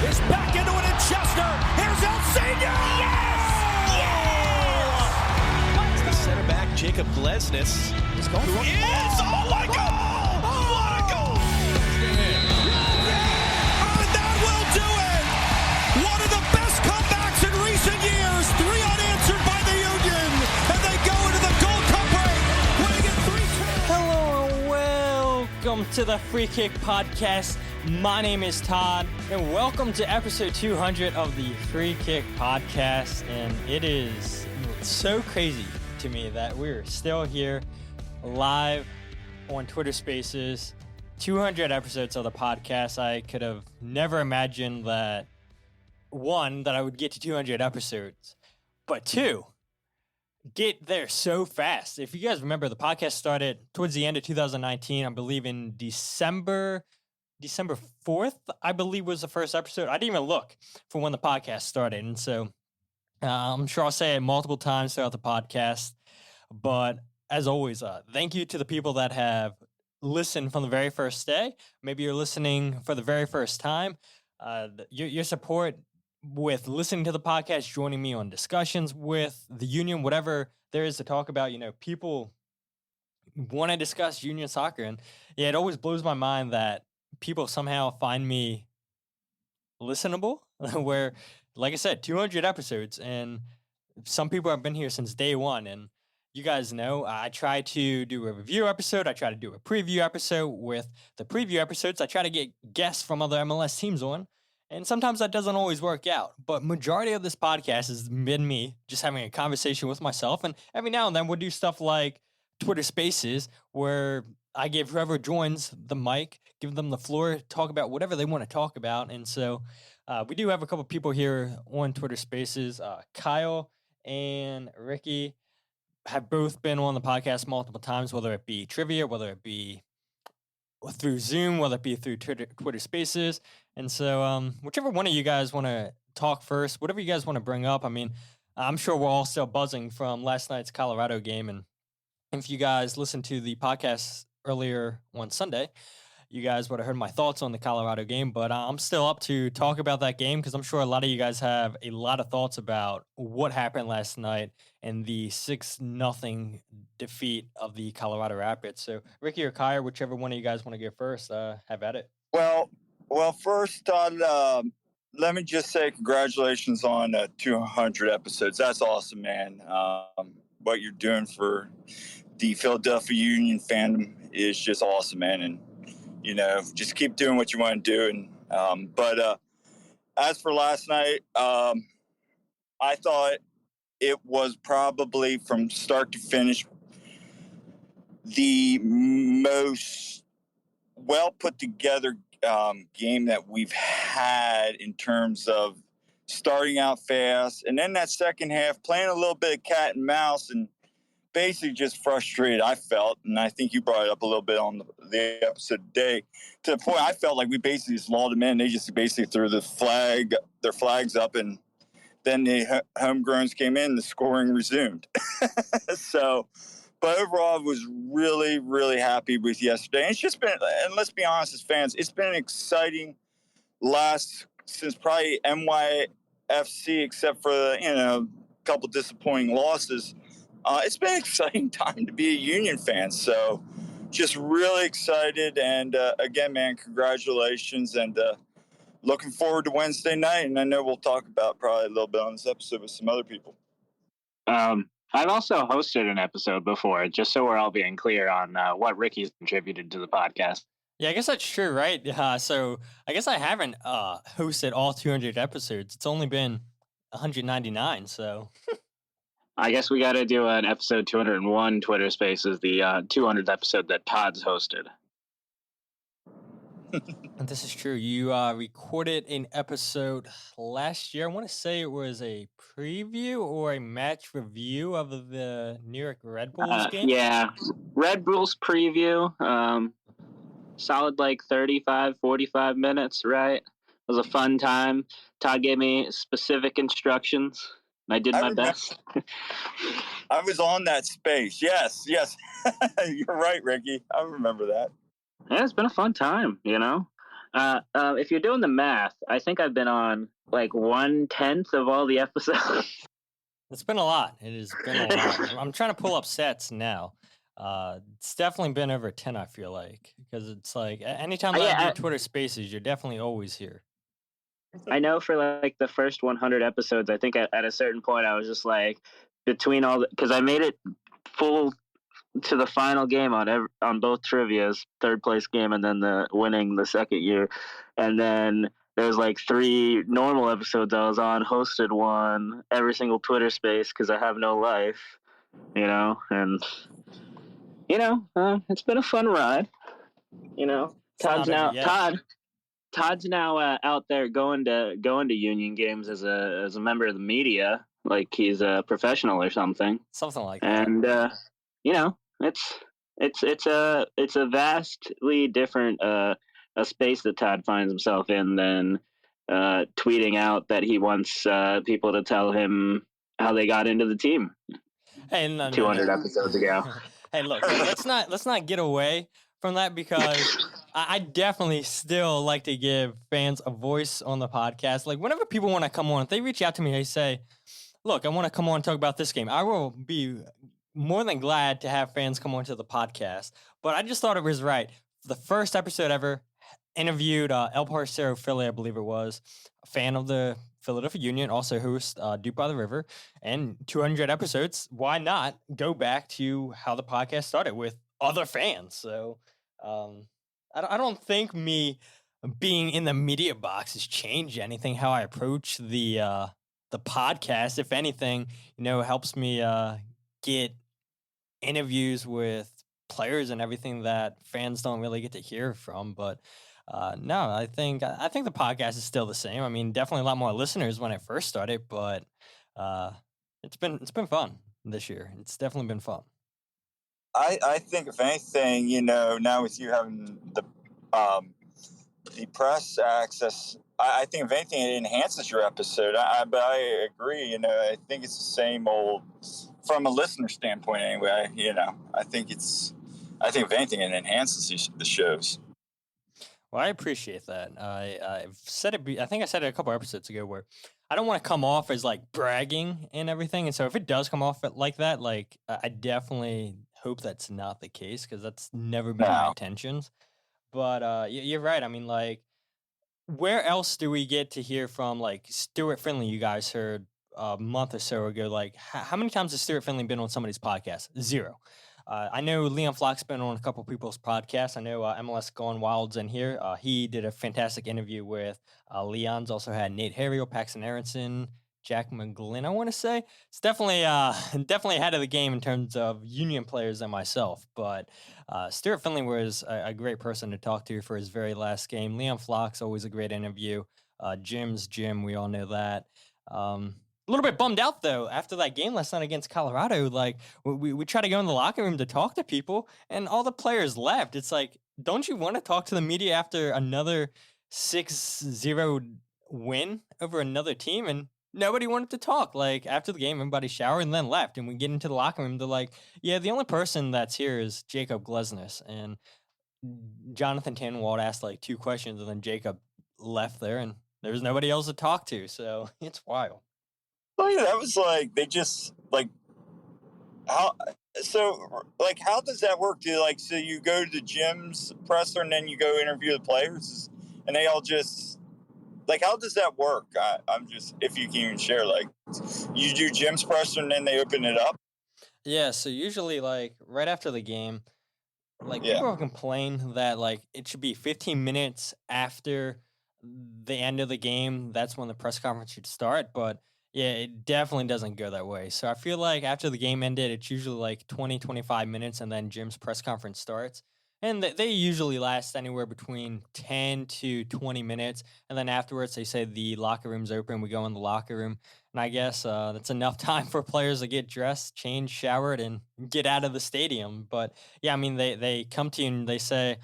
is back into it in Chester. Here's El Senior. Yes! Yes! The center back, Jacob Glesnes. He's going for it. Oh my God! What a goal! And that will do it! One of the best comebacks in recent years. 3 unanswered by the Union. And they go into the Gold Cup break, winning it 3-2. Hello and welcome to the Free Kick Podcast. My name is Todd, and welcome to episode 200 of the Free Kick Podcast. And it is so crazy to me that we're still here live on Twitter Spaces. 200 episodes of the podcast. I could have never imagined that, one, that I would get to 200 episodes, but two, get there so fast. If you guys remember, the podcast started towards the end of 2019, I believe in December 4th, I believe was the first episode. I didn't even look for when the podcast started. And so I'm sure I'll say it multiple times throughout the podcast. But as always, thank you to the people that have listened from the very first day. Maybe you're listening for the very first time. Your support with listening to the podcast, joining me on discussions with the Union, whatever there is to talk about. You know, people want to discuss Union soccer. And yeah, it always blows my mind that people somehow find me listenable, where, like I said, 200 episodes, and some people have been here since day one. And you guys know I try to do a review episode. I try to do a preview episode. With the preview episodes, I try to get guests from other MLS teams on, and sometimes that doesn't always work out. But majority of this podcast has been me just having a conversation with myself, and every now and then we'll do stuff like Twitter Spaces, where I give whoever joins the mic, give them the floor, talk about whatever they want to talk about. And so we do have a couple people here on Twitter Spaces. Kyle and Ricky have both been on the podcast multiple times, whether it be trivia, whether it be through Zoom, whether it be through Twitter Spaces. And so whichever one of you guys want to talk first, whatever you guys want to bring up. I mean, I'm sure we're all still buzzing from last night's Colorado game. And if you guys listened to the podcast earlier on Sunday, you guys would have heard my thoughts on the Colorado game, but I'm still up to talk about that game because I'm sure a lot of you guys have a lot of thoughts about what happened last night and the 6-0 defeat of the Colorado Rapids. So Ricky or Kyer, whichever one of you guys want to go first, have at it. Well, first, Todd, let me just say congratulations on 200 episodes. That's awesome, man. What you're doing for the Philadelphia Union fandom is just awesome, man. And, you know, just keep doing what you want to do. And but as for last night, I thought it was probably from start to finish the most well put together game that we've had in terms of starting out fast, and then that second half playing a little bit of cat and mouse and basically just frustrated, I felt. And I think you brought it up a little bit on the episode today, to the point I felt like we basically just lulled them in. They just basically threw their flags up, and then the homegrowns came in, the scoring resumed. So, but overall I was really, really happy with yesterday. And it's just been, and let's be honest as fans, it's been an exciting since probably NYFC, except for, a couple disappointing losses. It's been an exciting time to be a Union fan. So just really excited. And again, man, congratulations. And looking forward to Wednesday night. And I know we'll talk about probably a little bit on this episode with some other people. I've also hosted an episode before, just so we're all being clear on what Ricky's contributed to the podcast. Yeah, I guess that's true, right? So I guess I haven't hosted all 200 episodes. It's only been 199, so... I guess we got to do an episode 201 Twitter Spaces, the 200th episode that Todd's hosted. This is true. You recorded an episode last year. I want to say it was a preview or a match review of the New York Red Bulls game. Yeah, Red Bulls preview. Solid 35, 45 minutes, right? It was a fun time. Todd gave me specific instructions. I did my best. I was on that space. Yes. You're right, Ricky. I remember that. Yeah, it's been a fun time, If you're doing the math, I think I've been on like 1/10 of all the episodes. It's been a lot. It has been a lot. I'm trying to pull up sets now. It's definitely been over 10, I feel like, because it's like anytime that I do Twitter Spaces, you're definitely always here. I know for like the first 100 episodes, I think at a certain point I was just like between all because I made it full to the final game on both trivias, third place game and then the winning the second year, and then there's like 3 normal episodes I was on, hosted one, every single Twitter space because I have no life, and it's been a fun ride. Todd's now out there going to union games as a member of the media, like he's a professional or something. Something like that. And it's a vastly different a space that Todd finds himself in than tweeting out that he wants people to tell him how they got into the team. Hey, no, 200 episodes ago. Hey, look, let's not get away from that because I definitely still like to give fans a voice on the podcast. Like whenever people want to come on, if they reach out to me, they say, "Look, I want to come on and talk about this game." I will be more than glad to have fans come onto the podcast. But I just thought it was right. The first episode ever interviewed El Parcero Philly, I believe it was, a fan of the Philadelphia Union, also host Duke by the River, and 200 episodes. Why not go back to how the podcast started with other fans? So I don't think me being in the media box has changed anything how I approach the podcast. If anything, it helps me get interviews with players and everything that fans don't really get to hear from. But no, I think the podcast is still the same. I mean, definitely a lot more listeners when it first started, but it's been fun this year. It's definitely been fun. I think if anything, now with you having the press access, I think if anything it enhances your episode. But I agree. I think it's the same old from a listener standpoint. Anyway, I think if anything it enhances the shows. Well, I appreciate that. I've said it. I think I said it a couple episodes ago where I don't want to come off as like bragging and everything. And so if it does come off like that, like I definitely hope that's not the case because that's never been my intentions. But you're right. I mean, like, where else do we get to hear from like Stuart Finley? You guys heard a month or so ago. Like, how many times has Stuart Finley been on somebody's podcast? 0. I know Leon Flock's been on a couple people's podcasts. I know MLS Gone Wild's in here. He did a fantastic interview with Leon's. Also had Nate Harriel, Paxton Aronson, Jack McGlynn, I want to say. It's definitely ahead of the game in terms of Union players than myself. But Stuart Finley was a great person to talk to for his very last game. Leon Flock's always a great interview. Jim's Jim, we all know that. A little bit bummed out, though, after that game last night against Colorado. Like, we tried to go in the locker room to talk to people, and all the players left. It's like, don't you want to talk to the media after another 6-0 win over another team? And nobody wanted to talk. Like, after the game, everybody showered and then left. And we get into the locker room, they're like, yeah, the only person that's here is Jacob Glesnes. And Jonathan Tannenwald asked, like, 2 questions, and then Jacob left there, and there was nobody else to talk to. So it's wild. Well, yeah, that was like they just like how. So, like, how does that work? So you go to Jim's presser and then you go interview the players, and they all just like how does that work? I'm just if you can even share, like, you do Jim's presser and then they open it up. Yeah. So usually, like right after the game, like people complain that like it should be 15 minutes after the end of the game. That's when the press conference should start, but yeah, it definitely doesn't go that way. So I feel like after the game ended, it's usually like 20, 25 minutes, and then Jim's press conference starts. And they usually last anywhere between 10 to 20 minutes. And then afterwards, they say the locker room's open. We go in the locker room. And I guess that's enough time for players to get dressed, change, showered, and get out of the stadium. But yeah, I mean, they come to you and they say,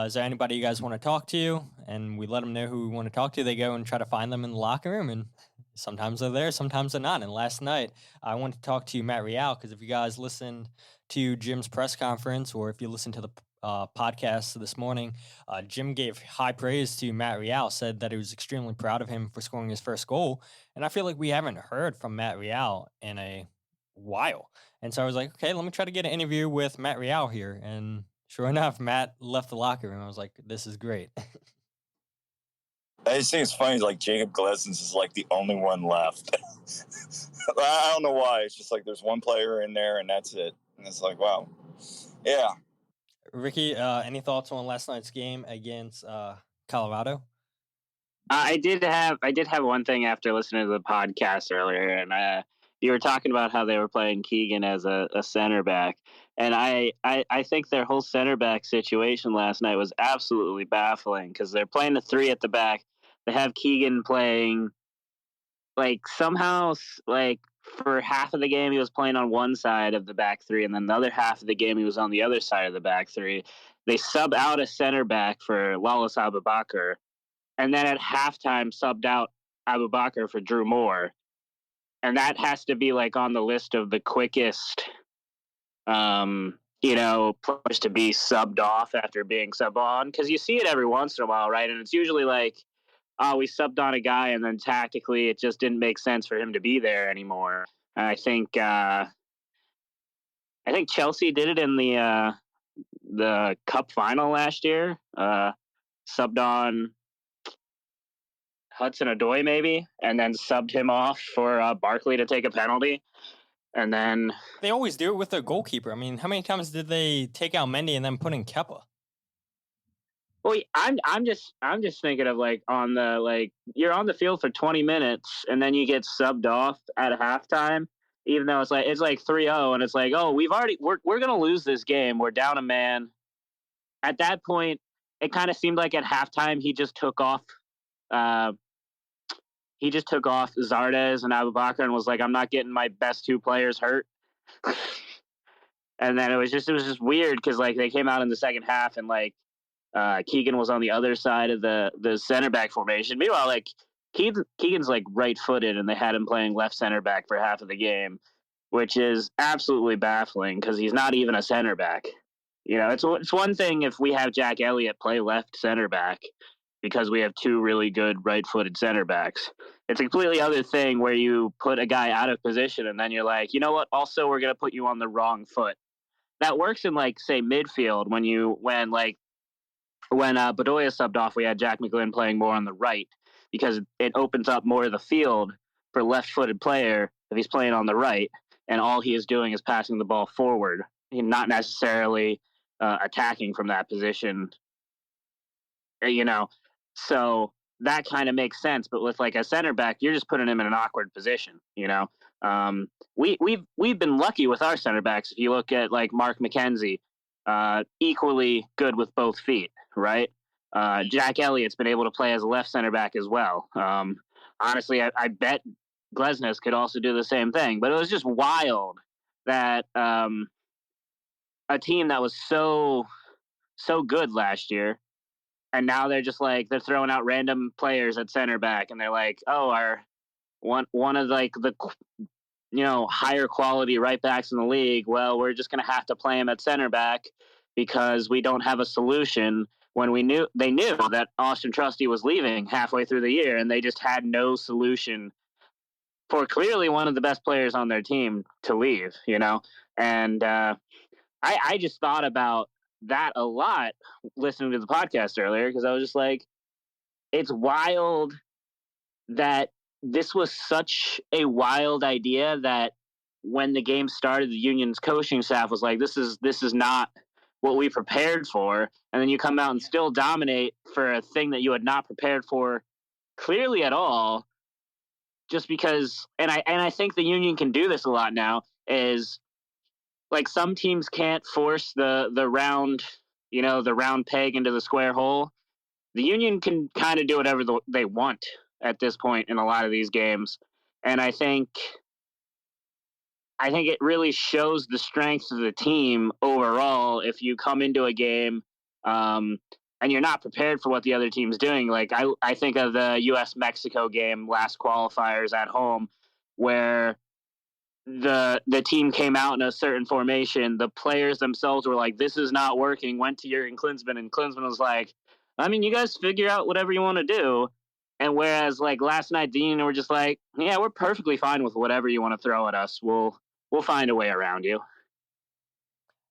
is there anybody you guys want to talk to? And we let them know who we want to talk to. They go and try to find them in the locker room, and sometimes they're there, sometimes they're not. And last night, I wanted to talk to Matt Real because if you guys listened to Jim's press conference or if you listen to the podcast this morning, Jim gave high praise to Matt Real, said that he was extremely proud of him for scoring his first goal. And I feel like we haven't heard from Matt Real in a while. And so I was like, okay, let me try to get an interview with Matt Real here. And sure enough, Matt left the locker room. I was like, this is great. I just think it's funny, like Jacob Glesnes is like the only one left. I don't know why. It's just like there's one player in there and that's it. And it's like, wow. Yeah. Ricky, any thoughts on last night's game against Colorado? I did have one thing after listening to the podcast earlier, and you were talking about how they were playing Keegan as a center back, and I think their whole center back situation last night was absolutely baffling because they're playing the three at the back. They have Keegan playing, like, somehow, like, for half of the game he was playing on one side of the back three, and then the other half of the game he was on the other side of the back three. They sub out a center back for Lalas Abubakar, and then at halftime subbed out Abubakar for Drew Moore. And that has to be, like, on the list of the quickest, players to be subbed off after being subbed on. Because you see it every once in a while, right? And it's usually like, we subbed on a guy, and then tactically it just didn't make sense for him to be there anymore. And I think Chelsea did it in the Cup final last year. Subbed on Hudson-Odoi maybe, and then subbed him off for Barkley to take a penalty. And then they always do it with their goalkeeper. I mean, how many times did they take out Mendy and then put in Kepa? Well, I'm just thinking of, like, you're on the field for 20 minutes and then you get subbed off at halftime, even though it's like 3-0, and it's like, oh, we're gonna lose this game. We're down a man. At that point, it kind of seemed like at halftime he just took off. He just took off Zardes and Abubakar and was like, I'm not getting my best two players hurt. And then it was just weird because, like, they came out in the second half and, like, Keegan was on the other side of the center back formation. Meanwhile, like, Keegan's, like, right-footed, and they had him playing left center back for half of the game, which is absolutely baffling because he's not even a center back. You know, it's one thing if we have Jack Elliott play left center back because we have two really good right-footed center backs. It's a completely other thing where you put a guy out of position and then you're like, you know what? Also, we're going to put you on the wrong foot. That works in, like, say, midfield when Bedoya subbed off, we had Jack McGlynn playing more on the right because it opens up more of the field for left-footed player if he's playing on the right, and all he is doing is passing the ball forward, not necessarily attacking from that position. So that kind of makes sense. But with, like, a center back, you're just putting him in an awkward position. We've been lucky with our center backs. If you look at, like, Mark McKenzie, equally good with both feet, right? Jack Elliott's been able to play as a left center back as well. Honestly, I bet Glesnes could also do the same thing. But it was just wild that a team that was so good last year, and now they're just like, they're throwing out random players at center back, and they're like, oh, our one of, like, the higher quality right backs in the league. Well, we're just going to have to play him at center back because we don't have a solution. When they knew that Austin Trusty was leaving halfway through the year, and they just had no solution for clearly one of the best players on their team to leave. And I just thought about that a lot listening to the podcast earlier, because I was just like, it's wild that this was such a wild idea that when the game started, the Union's coaching staff was like, this is not what we prepared for. And then you come out and still dominate for a thing that you had not prepared for clearly at all, just because, and I think the Union can do this a lot now, is, like, some teams can't force the round peg into the square hole. The Union can kind of do whatever they want at this point in a lot of these games. And I think it really shows the strength of the team overall if you come into a game and you're not prepared for what the other team's doing. Like, I think of the U.S.-Mexico game, last qualifiers at home, where the team came out in a certain formation, the players themselves were like, this is not working, went to Jurgen Klinsmann, and Klinsmann was like, I mean, you guys figure out whatever you want to do. And whereas like last night, the Union were just like, yeah, we're perfectly fine with whatever you want to throw at us. We'll find a way around you.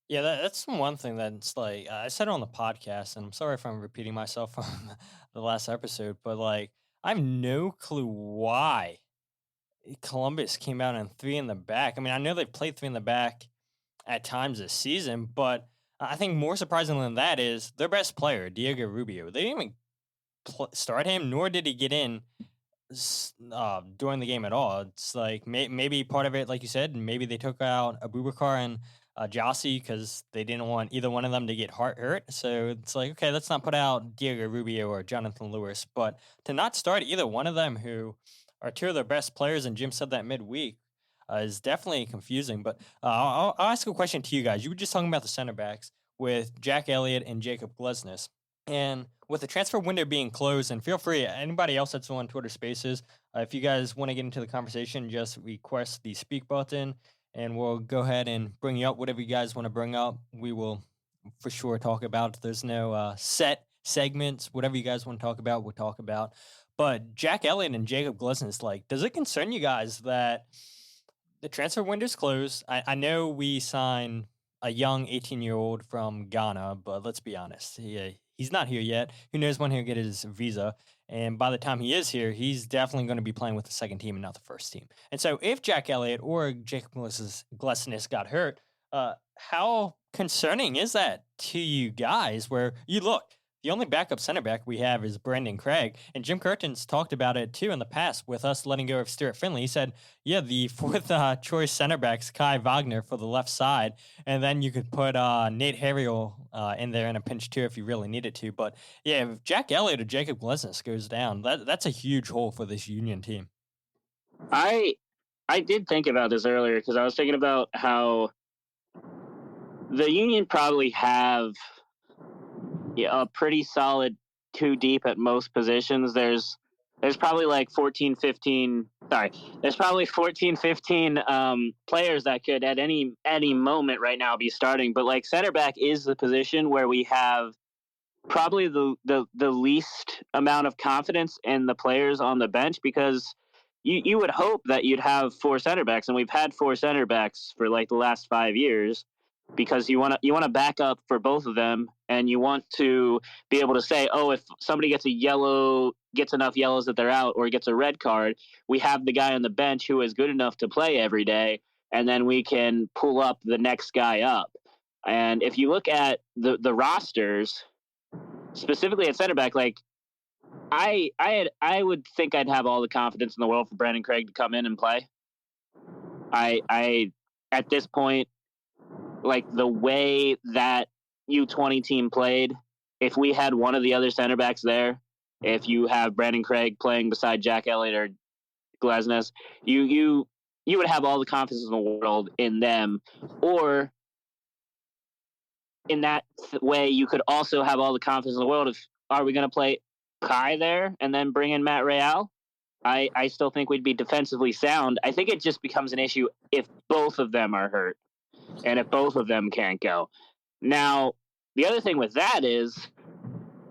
Yeah, that's one thing that's like, I said it on the podcast, and I'm sorry if I'm repeating myself from the last episode, but like, I have no clue why Columbus came out in 3 in the back. I mean, I know they've played 3 in the back at times this season, but I think more surprising than that is their best player, Diego Rubio. They didn't even start him, nor did he get in during the game at all. It's like maybe part of it, like you said, maybe they took out Abubakar and Jossie because they didn't want either one of them to get hurt. So it's like, okay, let's not put out Diego Rubio or Jonathan Lewis, but to not start either one of them, who are 2 of their best players, and Jim said that midweek, is definitely confusing. But I'll ask a question to you guys. You were just talking about the center backs with Jack Elliott and Jacob Glesnes. And with the transfer window being closed, and feel free, anybody else that's on Twitter Spaces, if you guys want to get into the conversation, just request the speak button, and we'll go ahead and bring you up whatever you guys want to bring up. We will for sure talk about. There's no set segments. Whatever you guys want to talk about, we'll talk about. But Jack Elliott and Jacob Glesnes, like, does it concern you guys that the transfer window's closed? I know we signed a young 18-year-old from Ghana, but let's be honest. He's not here yet. Who knows when he'll get his visa? And by the time he is here, he's definitely going to be playing with the second team and not the first team. And so if Jack Elliott or Jacob Glesnes got hurt, how concerning is that to you guys, where you look, the only backup center back we have is Brandon Craig. And Jim Curtin's talked about it, too, in the past with us letting go of Stuart Finley. He said, yeah, the 4th choice center back's Kai Wagner for the left side. And then you could put Nate Harriel in there in a pinch, too, if you really needed to. But, yeah, if Jack Elliott or Jacob Glesnes goes down, that's a huge hole for this Union team. I did think about this earlier because I was thinking about how the Union probably have a pretty solid 2 deep at most positions. There's probably like 14, 15 players that could at any moment right now be starting. But like center back is the position where we have probably the least amount of confidence in the players on the bench, because you would hope that you'd have 4 center backs, and we've had 4 center backs for like the last 5 years, because you want to back up for both of them, and you want to be able to say, oh, if somebody gets enough yellows that they're out or gets a red card, we have the guy on the bench who is good enough to play every day, and then we can pull up the next guy up. And if you look at the rosters, specifically at center back, like I would think I'd have all the confidence in the world for Brandon Craig to come in and play. I at this point, like the way that U20 team played, if we had one of the other center backs there, if you have Brandon Craig playing beside Jack Elliott or Glesnes, you would have all the confidence in the world in them. Or in that way, you could also have all the confidence in the world if, are we going to play Kai there and then bring in Matt Real? I still think we'd be defensively sound. I think it just becomes an issue if both of them are hurt and if both of them can't go. Now, the other thing with that is,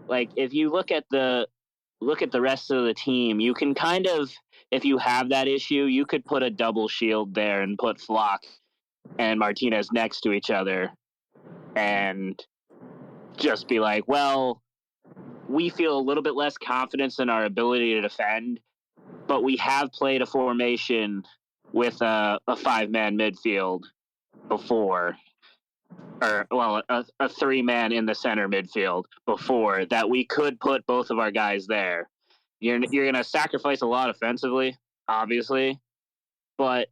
like, if you look at the rest of the team, you can kind of, if you have that issue, you could put a double shield there and put Flock and Martinez next to each other and just be like, well, we feel a little bit less confidence in our ability to defend, but we have played a formation with a 5-man midfield before, or well, a 3-man in the center midfield before, that we could put both of our guys there. You're going to sacrifice a lot offensively, obviously, but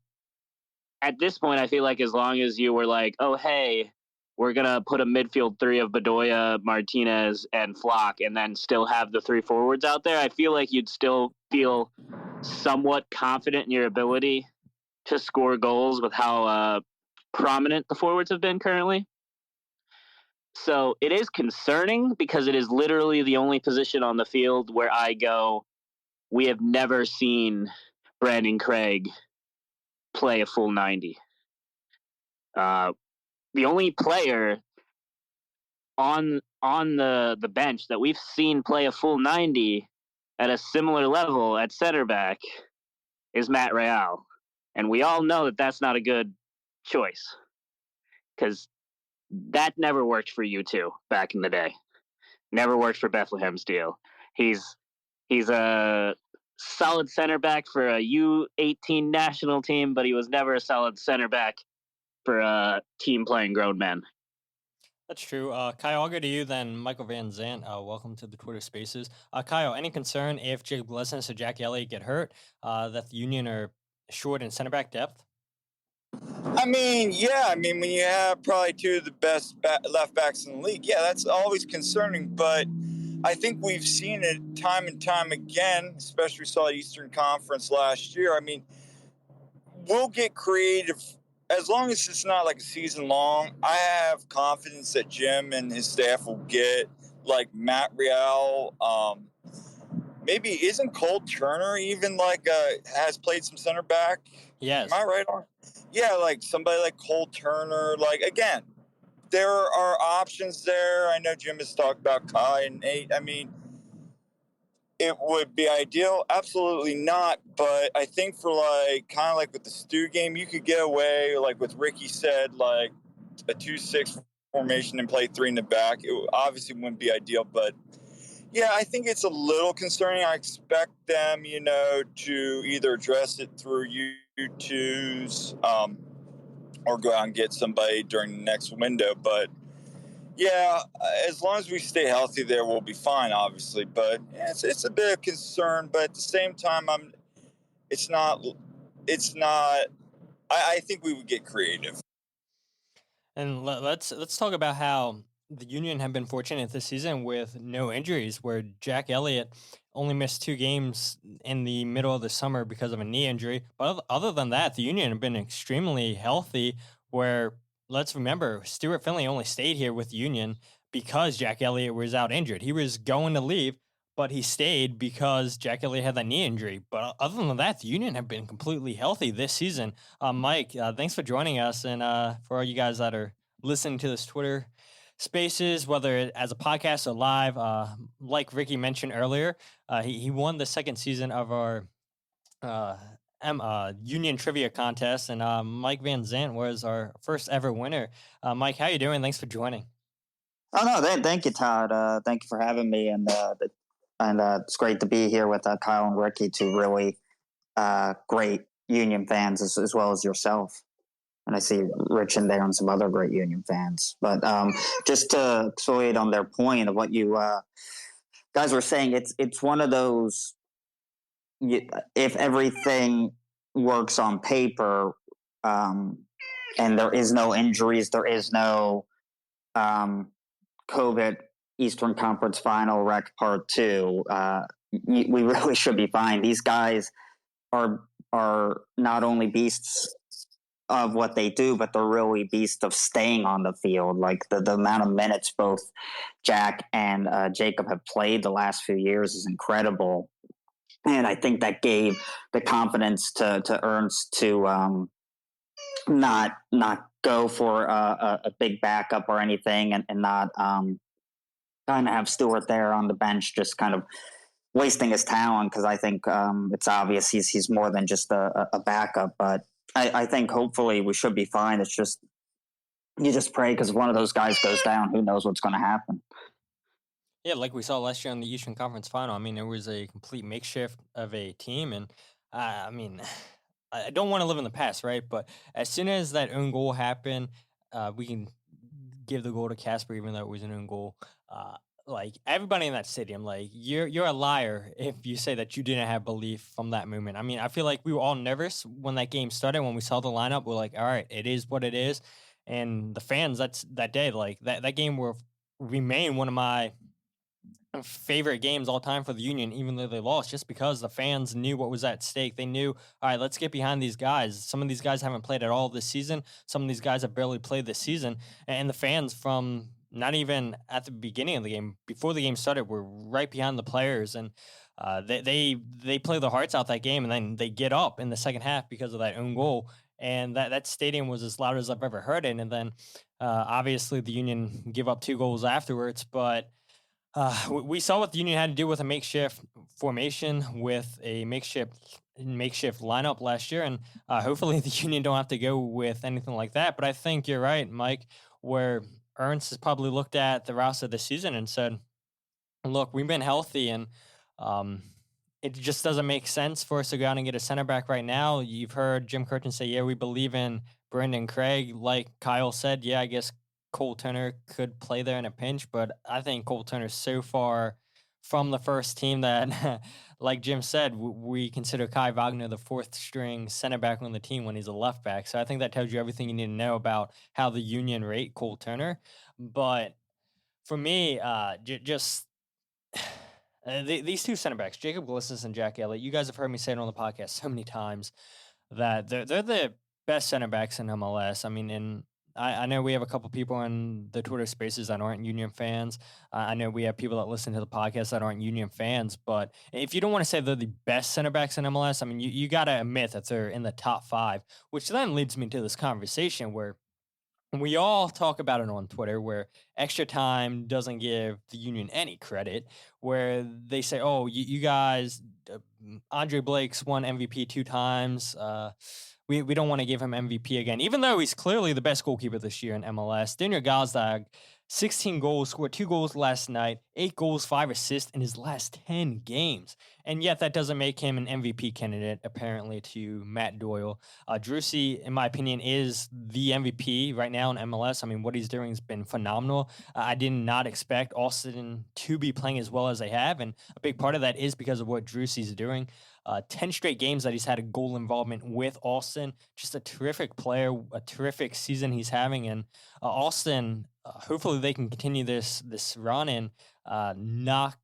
at this point, I feel like as long as you were like, oh, hey, we're going to put a midfield 3 of Bedoya, Martinez, and Flock, and then still have the 3 forwards out there, I feel like you'd still feel somewhat confident in your ability to score goals with how prominent the forwards have been currently. So it is concerning because it is literally the only position on the field where I go, we have never seen Brandon Craig play a full 90. The only player on the bench that we've seen play a full 90 at a similar level at center back is Matt Real. And we all know that that's not a good choice, because that never worked for you two back in the day. Never worked for Bethlehem Steel. He's a solid center back for a U18 national team, but he was never a solid center back for a team playing grown men. That's true. Kyle, I'll go to you then. Michael Van Zant, welcome to the Twitter Spaces. Kyle, any concern if Jacob Glesnes or Jack Elliott get hurt, that the Union are short in center back depth? I mean, when you have probably two of the best left backs in the league, that's always concerning. But I think we've seen it time and time again, especially we saw Eastern Conference last year. I mean, we'll get creative. As long as it's not like a season long, I have confidence that Jim and his staff will get like Matt Real. Maybe isn't Cole Turner even has played some center back? Yes. Am I right on? Yeah, like somebody like Cole Turner. Like, again, there are options there. I know Jim has talked about Kai and Nate. I mean, it would be ideal. Absolutely not. But I think for kind of like with the Stu game, you could get away, like what Ricky said, like a 2-6 formation and play 3 in the back. It obviously wouldn't be ideal, but yeah, I think it's a little concerning. I expect them, to either address it through U2s or go out and get somebody during the next window. But yeah, as long as we stay healthy there, we'll be fine, obviously. But yeah, it's a bit of concern. But at the same time, it's not. I think we would get creative. And let's talk about how the Union have been fortunate this season with no injuries, where Jack Elliott only missed 2 games in the middle of the summer because of a knee injury. But other than that, the Union have been extremely healthy, where, let's remember, Stuart Finley only stayed here with the Union because Jack Elliott was out injured. He was going to leave, but he stayed because Jack Elliott had that knee injury. But other than that, the Union have been completely healthy this season. Mike, thanks for joining us. And for all you guys that are listening to this Twitter Spaces, whether as a podcast or live, like Ricky mentioned earlier, he won the second season of our Union Trivia Contest, and Mike Van Zant was our first ever winner. Mike, how you doing? Thanks for joining. Oh, no, thank you, Todd. Thank you for having me, and it's great to be here with Kyle and Ricky, two really great Union fans as well as yourself. And I see Rich in there and some other great Union fans. But just to exploit on their point of what you guys were saying, it's one of those, if everything works on paper and there is no injuries, there is no COVID Eastern Conference Final Rec Part 2, we really should be fine. These guys are not only beasts of what they do, but they're really beasts of staying on the field. Like the amount of minutes both Jack and Jacob have played the last few years is incredible. And I think that gave the confidence to Ernst to not go for a big backup or anything, and not kind of have Stewart there on the bench just kind of wasting his talent, because I think it's obvious he's more than just a backup. But I think hopefully we should be fine. It's just, you just pray, because if one of those guys goes down, who knows what's going to happen. Yeah, like we saw last year in the Eastern Conference Final. I mean, it was a complete makeshift of a team. And I mean, I don't want to live in the past, right? But as soon as that own goal happened, we can give the goal to Casper, even though it was an own goal. Like, everybody in that stadium, like, you're a liar if you say that you didn't have belief from that moment. I mean, I feel like we were all nervous when that game started. When we saw the lineup, we're like, all right, it is what it is. And the fans, that day, like, that game will remain one of my favorite games all time for the Union, even though they lost, just because the fans knew what was at stake. They knew, all right, let's get behind these guys. Some of these guys haven't played at all this season. Some of these guys have barely played this season. And the fans, from not even at the beginning of the game, before the game started, were right behind the players. And they play their hearts out that game, and then they get up in the second half because of that own goal. and that stadium was as loud as I've ever heard it. And then obviously the Union give up 2 goals afterwards, but we saw what the Union had to do with a makeshift formation, with a makeshift lineup last year, and hopefully the Union don't have to go with anything like that. But I think you're right, Mike, where Ernst has probably looked at the roster this season and said, look, we've been healthy, and it just doesn't make sense for us to go out and get a center back right now. You've heard Jim Curtin say, yeah, we believe in Brendan Craig. Like Kyle said, yeah, I guess Cole Turner could play there in a pinch, but I think Cole Turner's so far from the first team that, like Jim said, we consider Kai Wagner the 4th string center back on the team when he's a left back. So I think that tells you everything you need to know about how the Union rate Cole Turner. But for me, just these 2 center backs, Jacob Glissnes and Jack Elliott, you guys have heard me say it on the podcast so many times that they're the best center backs in MLS. I mean, and I know we have a couple people in the Twitter spaces that aren't Union fans. I know we have people that listen to the podcast that aren't Union fans. But if you don't want to say they're the best center backs in MLS, I mean, you got to admit that they're in the top 5, which then leads me to this conversation where we all talk about it on Twitter, where extra time doesn't give the Union any credit, where they say, oh, you guys, Andre Blake's won MVP 2 times. We don't want to give him MVP again, even though he's clearly the best goalkeeper this year in MLS. Daniel Gazdag, 16 goals, scored 2 goals last night, 8 goals, 5 assists in his last 10 games. And yet that doesn't make him an MVP candidate, apparently, to Matt Doyle. Drusy, in my opinion, is the MVP right now in MLS. I mean, what he's doing has been phenomenal. I did not expect Austin to be playing as well as they have, and a big part of that is because of what Drusy's doing. 10 straight games that he's had a goal involvement with Austin. Just a terrific player, a terrific season he's having. And Austin, hopefully they can continue this run and knock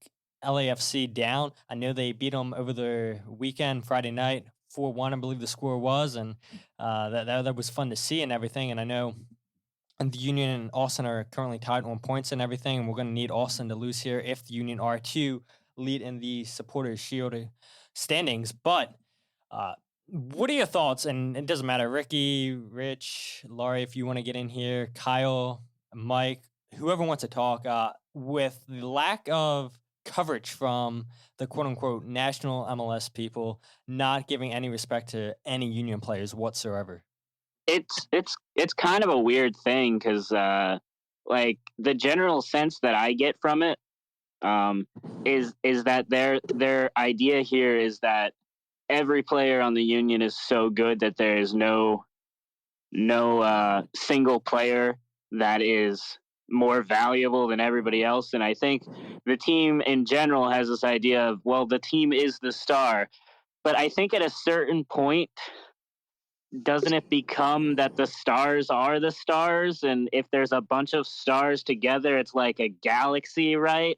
LAFC down. I know they beat them over the weekend, Friday night, 4-1, I believe the score was. And that was fun to see and everything. And I know the Union and Austin are currently tied on points and everything. And we're going to need Austin to lose here if the Union are to lead in the Supporters Shield standings. But what are your thoughts? And it doesn't matter, Ricky, Rich, Laurie, if you want to get in here, Kyle, Mike, whoever wants to talk, with the lack of coverage from the quote-unquote national MLS people not giving any respect to any Union players whatsoever. It's kind of a weird thing because like the general sense that I get from it is that their idea here is that every player on the Union is so good that there is no single player that is more valuable than everybody else. And I think the team in general has this idea of, well, the team is the star. But I think at a certain point, doesn't it become that the stars are the stars? And if there's a bunch of stars together, it's like a galaxy, right?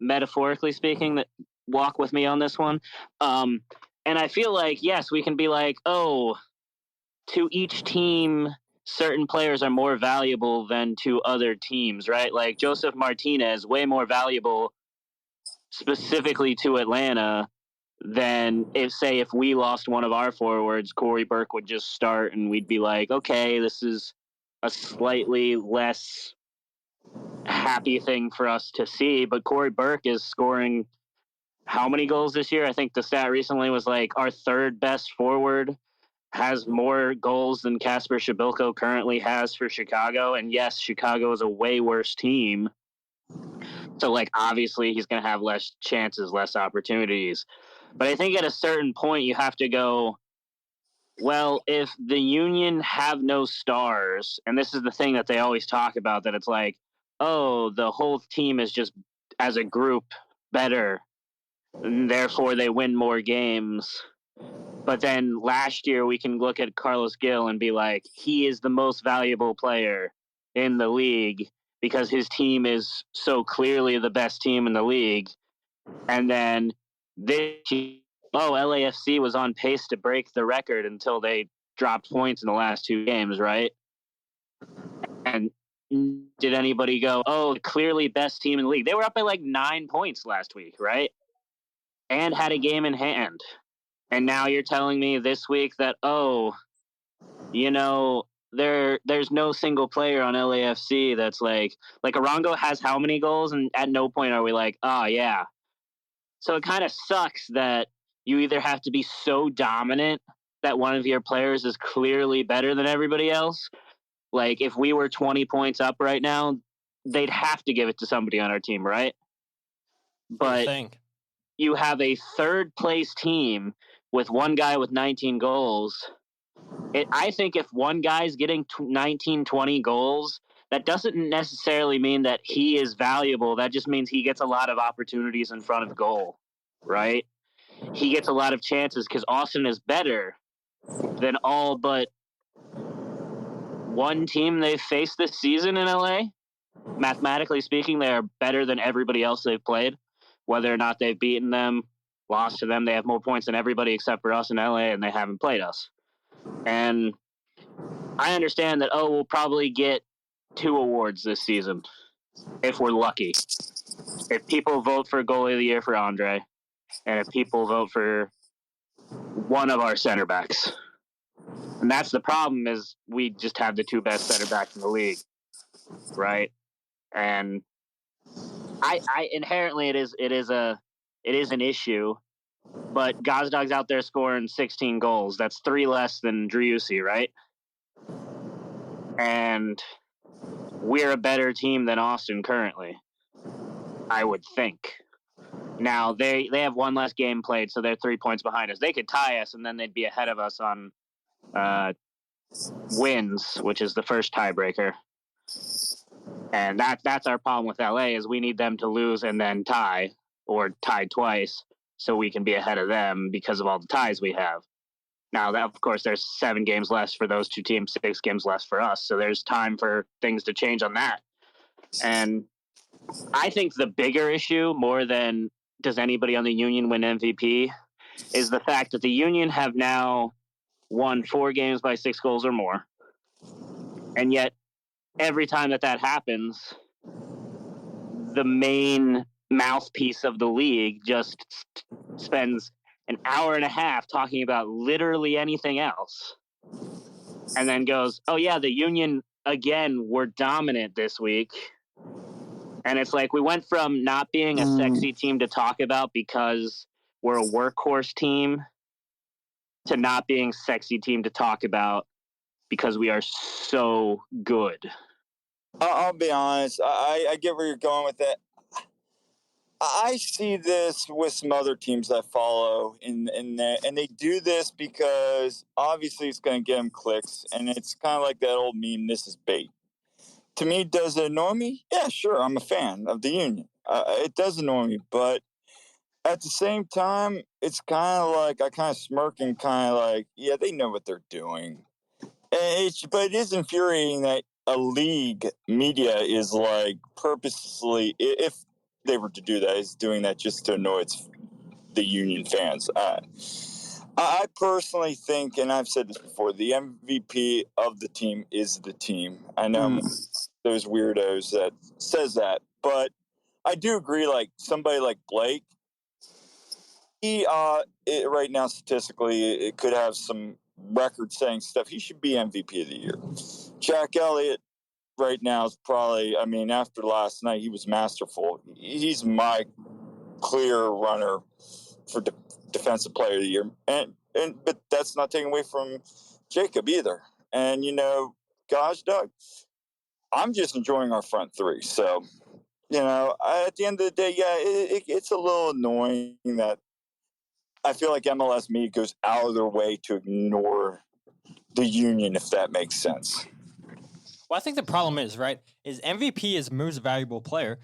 Metaphorically speaking, that walk with me on this one. And I feel like, yes, we can be like, oh, to each team, certain players are more valuable than to other teams, right? Like Joseph Martinez, way more valuable specifically to Atlanta than if we lost one of our forwards, Corey Burke would just start and we'd be like, okay, this is a slightly less happy thing for us to see. But Corey Burke is scoring how many goals this year? I think the stat recently was like our 3rd best forward has more goals than Kasper Shabilko currently has for Chicago. And yes, Chicago is a way worse team. So, like, obviously he's going to have less chances, less opportunities. But I think at a certain point you have to go, well, if the Union have no stars, and this is the thing that they always talk about, that it's like, oh, the whole team is just, as a group, better, and therefore they win more games. But then last year we can look at Carlos Gil and be like, he is the most valuable player in the league because his team is so clearly the best team in the league. And then LAFC was on pace to break the record until they dropped points in the last 2 games, right? And did anybody go, oh, clearly best team in the league? They were up by like 9 points last week, right? And had a game in hand. And now you're telling me this week that, oh, there's no single player on LAFC that's like Arango has how many goals, and at no point are we like, oh yeah. So it kind of sucks that you either have to be so dominant that one of your players is clearly better than everybody else. Like if we were 20 points up right now, they'd have to give it to somebody on our team, right? But you have a third place team with one guy with 19 goals. I think if one guy's getting 19, 20 goals, that doesn't necessarily mean that he is valuable. That just means he gets a lot of opportunities in front of goal, right? He gets a lot of chances because Austin is better than all but one team they've faced this season in LA. Mathematically speaking, they are better than everybody else they've played. Whether or not they've beaten them, lost to them, they have more points than everybody except for us in LA, and they haven't played us. And I understand that, we'll probably get 2 awards this season if we're lucky. If people vote for goalie of the year for Andre, and if people vote for one of our center backs. And that's the problem, is we just have the 2 best center backs in the league, right? And I inherently it is an issue, but Gazdag's out there scoring 16 goals. That's 3 less than Driussi, right? And we're a better team than Austin currently, I would think. Now, they have 1 less game played, so they're 3 points behind us. They could tie us, and then they'd be ahead of us on wins, which is the first tiebreaker. And that's our problem with LA, is we need them to lose and then tie, or tie twice, so we can be ahead of them because of all the ties we have. Now, of course, there's 7 games less for those 2 teams, 6 games less for us. So there's time for things to change on that. And I think the bigger issue, more than does anybody on the Union win MVP, is the fact that the Union have now won 4 games by 6 goals or more. And yet, every time that happens, the main mouthpiece of the league just spends an hour and a half talking about literally anything else, and then goes, oh yeah, the Union again were dominant this week. And it's like, we went from not being a sexy team to talk about because we're a workhorse team to not being a sexy team to talk about because we are so good. I'll be honest, I get where you're going with that. I see this with some other teams I follow, and they do this because obviously it's going to get them clicks, and it's kind of like that old meme, this is bait. To me, does it annoy me? Yeah, sure, I'm a fan of the Union. It does annoy me, but at the same time, it's kind of like, I kind of smirk and kind of like, yeah, they know what they're doing. But it is infuriating that a league media is like purposely, if they were to do that, is doing that just to annoy the Union fans. I personally think, and I've said this before, the MVP of the team is the team. I know those weirdos that says that, but I do agree, like somebody like Blake, he right now statistically it could have some record-setting stuff. He should be MVP of the year. Jack Elliott right now is probably, I mean, after last night, he was masterful. He's my clear runner for defensive player of the year. But that's not taken away from Jacob either. And, gosh, Doug, I'm just enjoying our front 3. So, at the end of the day, yeah, it's a little annoying that I feel like MLS media goes out of their way to ignore the Union, if that makes sense. Well, I think the problem is MVP is most valuable player,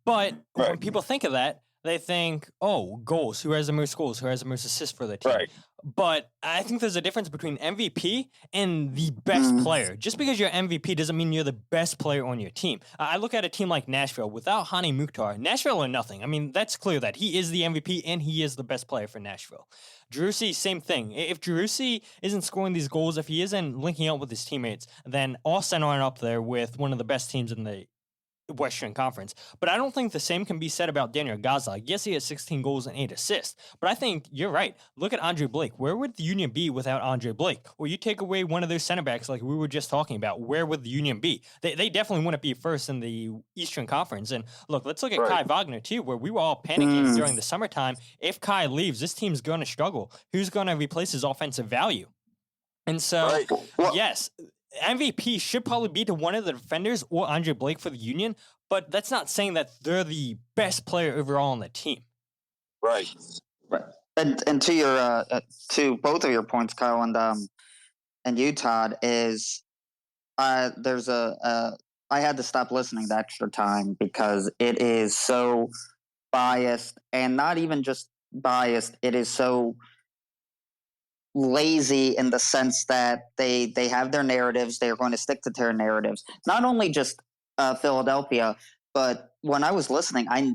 but when people think of that, they think, oh, goals. Who has the most goals? Who has the most assists for the team? Right. But I think there's a difference between MVP and the best player. Just because you're MVP doesn't mean you're the best player on your team. I look at a team like Nashville. Without Hani Mukhtar, Nashville are nothing. I mean, that's clear that he is the MVP and he is the best player for Nashville. Driussi, same thing. If Driussi isn't scoring these goals, if he isn't linking up with his teammates, then Austin aren't up there with one of the best teams in the Western Conference. But I don't think the same can be said about Daniel Gaza. Yes, he has 16 goals and 8 assists, but I think you're right. Look at Andre Blake. Where would the Union be without Andre Blake? Or you take away one of those center backs like we were just talking about, where would the Union be? They definitely wouldn't be first in the Eastern Conference. And look, let's look at Kai Wagner too, where we were all panicking during the summertime. If Kai leaves, this team's going to struggle. Who's going to replace his offensive value? And so, yes, MVP should probably be to one of the defenders or Andre Blake for the Union, but that's not saying that they're the best player overall on the team. Right. And to your to both of your points, Kyle and you, Todd, is there's I had to stop listening to Extra Time because it is so biased, and not even just biased. It is so lazy in the sense that they have their narratives. They are going to stick to their narratives. Not only just Philadelphia, but when I was listening, I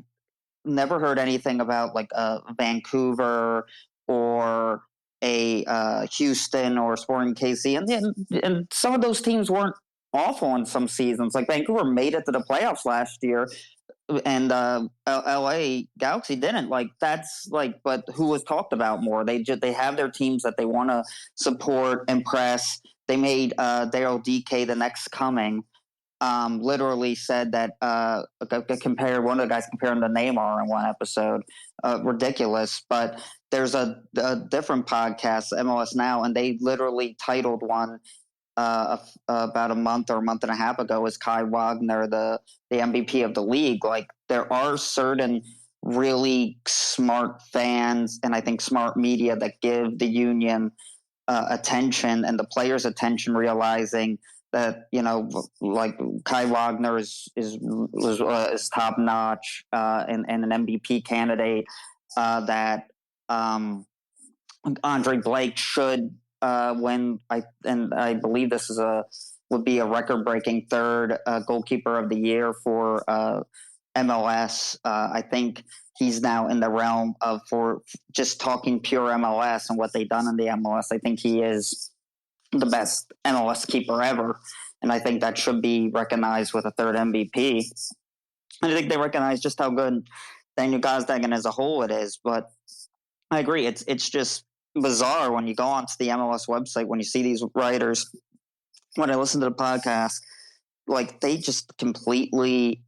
never heard anything about like Vancouver or a Houston or Sporting KC, and some of those teams weren't awful in some seasons. Like Vancouver made it to the playoffs last year, and LA Galaxy didn't. Like that's like, but who was talked about more? They have their teams that they want to support, impress. They made Daryl DK the next coming. Literally said that compare one of the guys comparing to Neymar in one episode. Ridiculous, but there's a different podcast, MLS Now, and they literally titled one about a month or a month and a half ago is Kai Wagner the MVP of the league. Like there are certain really smart fans and I think smart media that give the Union attention and the players attention, realizing that like Kai Wagner is top notch and an MVP candidate. That Andre Blake should win. I believe this is would be a record breaking third goalkeeper of the year for MLS. I think he's now in the realm of, for just talking pure MLS and what they've done in the MLS. I think he is the best MLS keeper ever. And I think that should be recognized with a third MVP. And I think they recognize just how good Daniel Gazdagan as a whole it is. But I agree. It's just bizarre when you go onto the MLS website, when you see these writers, when I listen to the podcast, like they just completely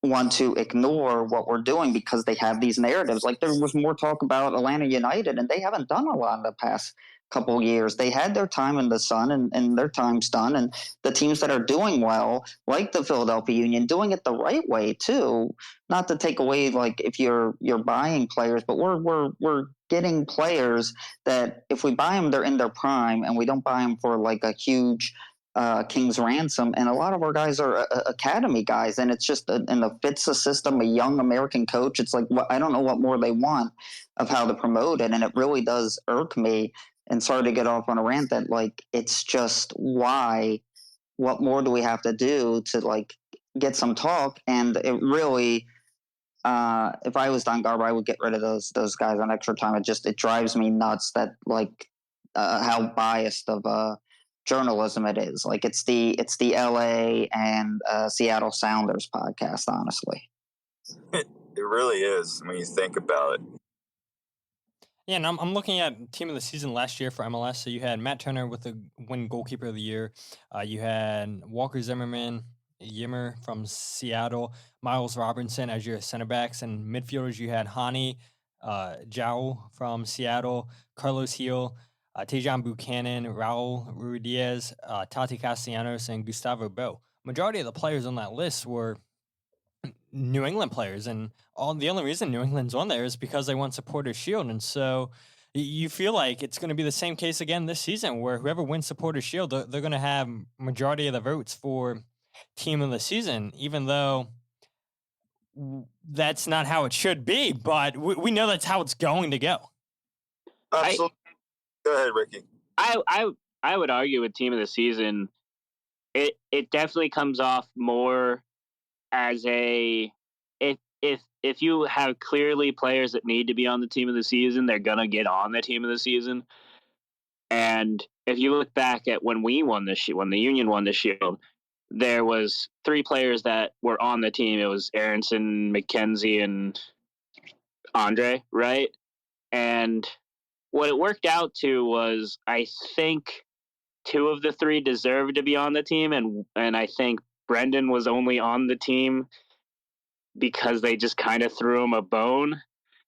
want to ignore what we're doing because they have these narratives. Like there was more talk about Atlanta United, and they haven't done a lot in the past couple years. They had their time in the sun, and their time's done. And the teams that are doing well, like the Philadelphia Union, doing it the right way too. Not to take away, like if you're buying players, but we're getting players that if we buy them, they're in their prime, and we don't buy them for like a huge king's ransom. And a lot of our guys are academy guys, and it's just in the fits the system, a young American coach. It's like, I don't know what more they want of how to promote it. And it really does irk me. And sorry to get off on a rant that like, it's just why, what more do we have to do to like get some talk? And it really, if I was Don Garber, I would get rid of those guys on Extra Time. It drives me nuts that like how biased of journalism it is. Like it's the LA and Seattle Sounders podcast, honestly. It really is when you think about it. Yeah, and I'm looking at team of the season last year for MLS. So you had Matt Turner with the win goalkeeper of the year. You had Walker Zimmerman, Yimmer from Seattle, Miles Robinson as your center backs, and midfielders you had Hani Zhao from Seattle, Carlos Heel, Tejan Buchanan, Raul Ruidiaz, Tati Castellanos, and Gustavo Bo. Majority of the players on that list were New England players, and the only reason New England's on there is because they won Supporters Shield. And so you feel like it's going to be the same case again this season, where whoever wins Supporters Shield, they're going to have majority of the votes for team of the season, even though that's not how it should be. But we know that's how it's going to go. Absolutely. Go ahead, Ricky. I would argue with team of the season, it definitely comes off more as if you have clearly players that need to be on the team of the season, they're gonna get on the team of the season. And if you look back at when we won this, when the Union won the Shield, there was 3 players that were on the team. It was Aronson, McKenzie, and Andre, right? And what it worked out to was, I think 2 of the 3 deserved to be on the team, and I think Brendan was only on the team because they just kind of threw him a bone.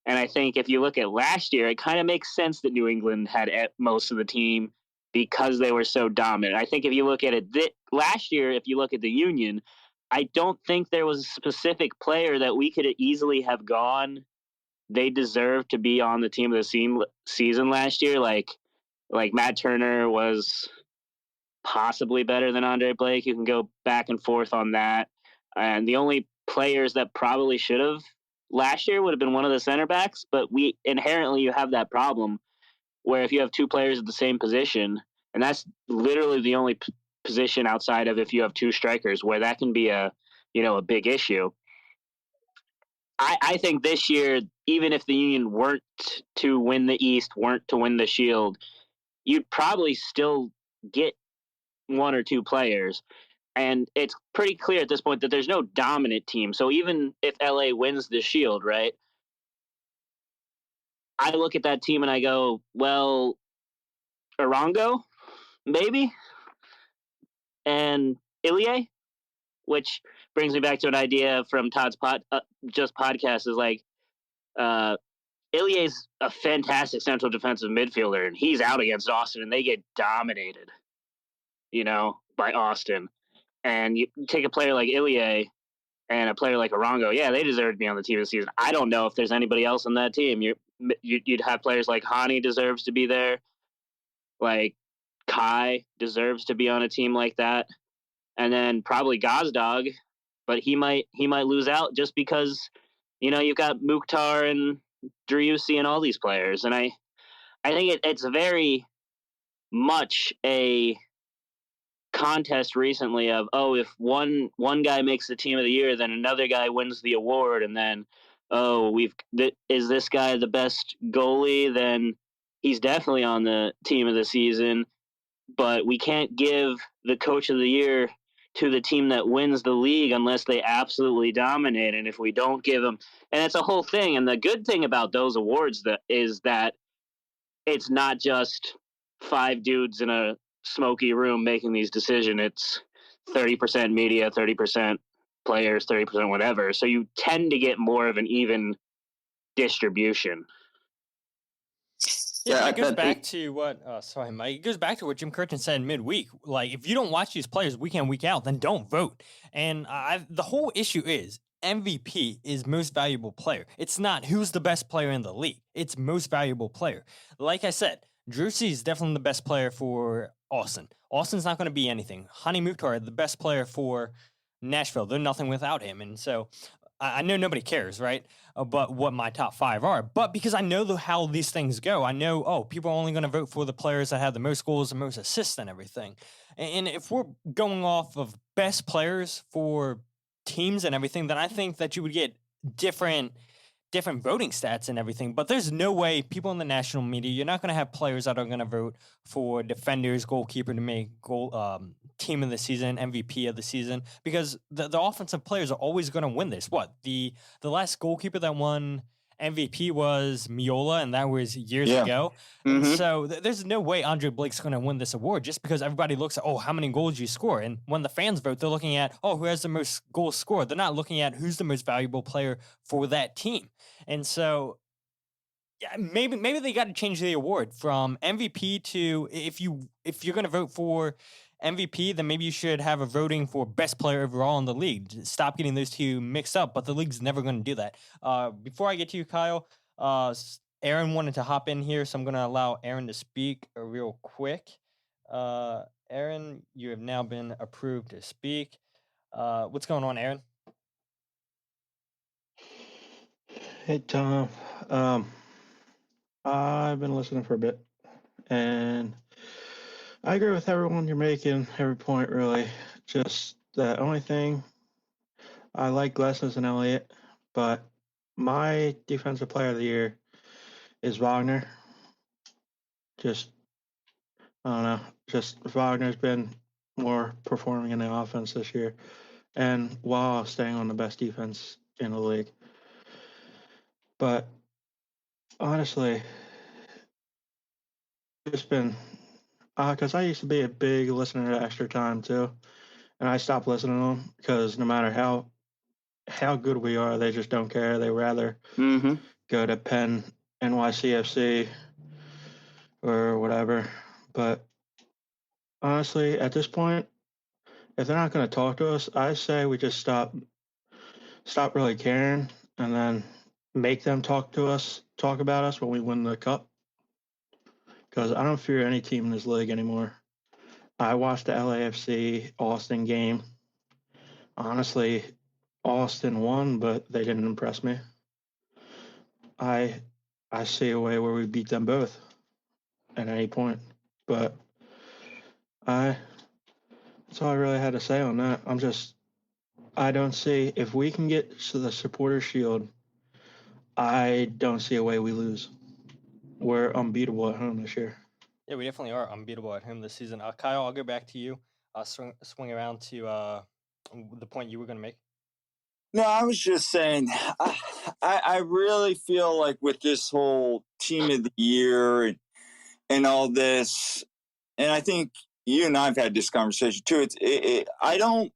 And I think if you look at last year, it kind of makes sense that New England had most of the team because they were so dominant. I think if you look at it last year, if you look at the Union, I don't think there was a specific player that we could easily have gone, they deserve to be on the team of the season last year. Like Matt Turner was possibly better than Andre Blake. You can go back and forth on that. And the only players that probably should have last year would have been one of the center backs, but you have that problem where if you have 2 players at the same position, and that's literally the only position outside of if you have 2 strikers where that can be a big issue. I think this year, even if the Union weren't to win the East, weren't to win the Shield, you'd probably still get 1 or 2 players. And it's pretty clear at this point that there's no dominant team. So even if LA wins the Shield, right, I look at that team and I go, well, Arango, maybe, and Ilie, which brings me back to an idea from Todd's podcast is like, Ilie's a fantastic central defensive midfielder, and he's out against Austin, and they get dominated, by Austin. And you take a player like Ilie and a player like Arango, yeah, they deserve to be on the team this season. I don't know if there's anybody else on that team. You'd have players like Hani deserves to be there, like Kai deserves to be on a team like that, and then probably Gazdag, but he might lose out just because you've got Mukhtar and Driussi and all these players, and I think it's very much a contest recently of, if one guy makes the team of the year, then another guy wins the award, and then is this guy the best goalie? Then he's definitely on the team of the season, but we can't give the coach of the year to the team that wins the league unless they absolutely dominate. And if we don't give them, and it's a whole thing. And the good thing about those awards is that it's not just 5 dudes in a smoky room making these decisions. It's 30% media, 30% players, 30% whatever. So you tend to get more of an even distribution. Yeah, it goes back to what. Sorry, Mike. It goes back to what Jim Curtin said midweek. Like, if you don't watch these players week in, week out, then don't vote. And the whole issue is MVP is most valuable player. It's not who's the best player in the league. It's most valuable player. Like I said, Driussi is definitely the best player for Austin. Austin's not going to be anything. Hani Mukhtar, the best player for Nashville. They're nothing without him. And so I know nobody cares, right? But what my top 5 are. But because I know how these things go, I know, people are only going to vote for the players that have the most goals and most assists and everything. And if we're going off of best players for teams and everything, then I think that you would get different voting stats and everything. But there's no way people in the national media, you're not going to have players that are going to vote for defenders, goalkeeper to make team of the season, MVP of the season, because the offensive players are always going to win this. The last goalkeeper that won MVP was Miola, and that was years ago. Mm-hmm. So there's no way Andre Blake's going to win this award just because everybody looks at, how many goals you score. And when the fans vote, they're looking at, who has the most goals scored. They're not looking at who's the most valuable player for that team. And so maybe they got to change the award from MVP to, if you're going to vote for MVP, then maybe you should have a voting for best player overall in the league. Stop getting those two mixed up, but the league's never going to do that. Before I get to you, Kyle, Aaron wanted to hop in here, so I'm going to allow Aaron to speak real quick. Aaron, you have now been approved to speak. What's going on, Aaron? Hey, Tom. I've been listening for a bit, and I agree with everyone you're making, every point, really. Just the only thing, I like Glesnes and Elliott, but my defensive player of the year is Wagner. I don't know. Just Wagner's been more performing in the offense this year, and while staying on the best defense in the league. But honestly, it's been because I used to be a big listener to Extra Time too, and I stopped listening to them because no matter how good we are, they just don't care. They rather go to Penn, NYCFC, or whatever. But honestly, at this point, if they're not going to talk to us, I say we just stop really caring, and then make them talk about us when we win the cup. Because I don't fear any team in this league anymore. I watched the LAFC Austin game. Honestly, Austin won, but they didn't impress me. I see a way where we beat them both at any point. But that's all I really had to say on that. I don't see, if we can get to the Supporter Shield, I don't see a way we lose. We're unbeatable at home this year. Yeah, we definitely are unbeatable at home this season. Kyle, I'll go back to you. Swing around to the point you were going to make. No, I was just saying, I really feel like with this whole team of the year and all this, and I think you and I have had this conversation too. I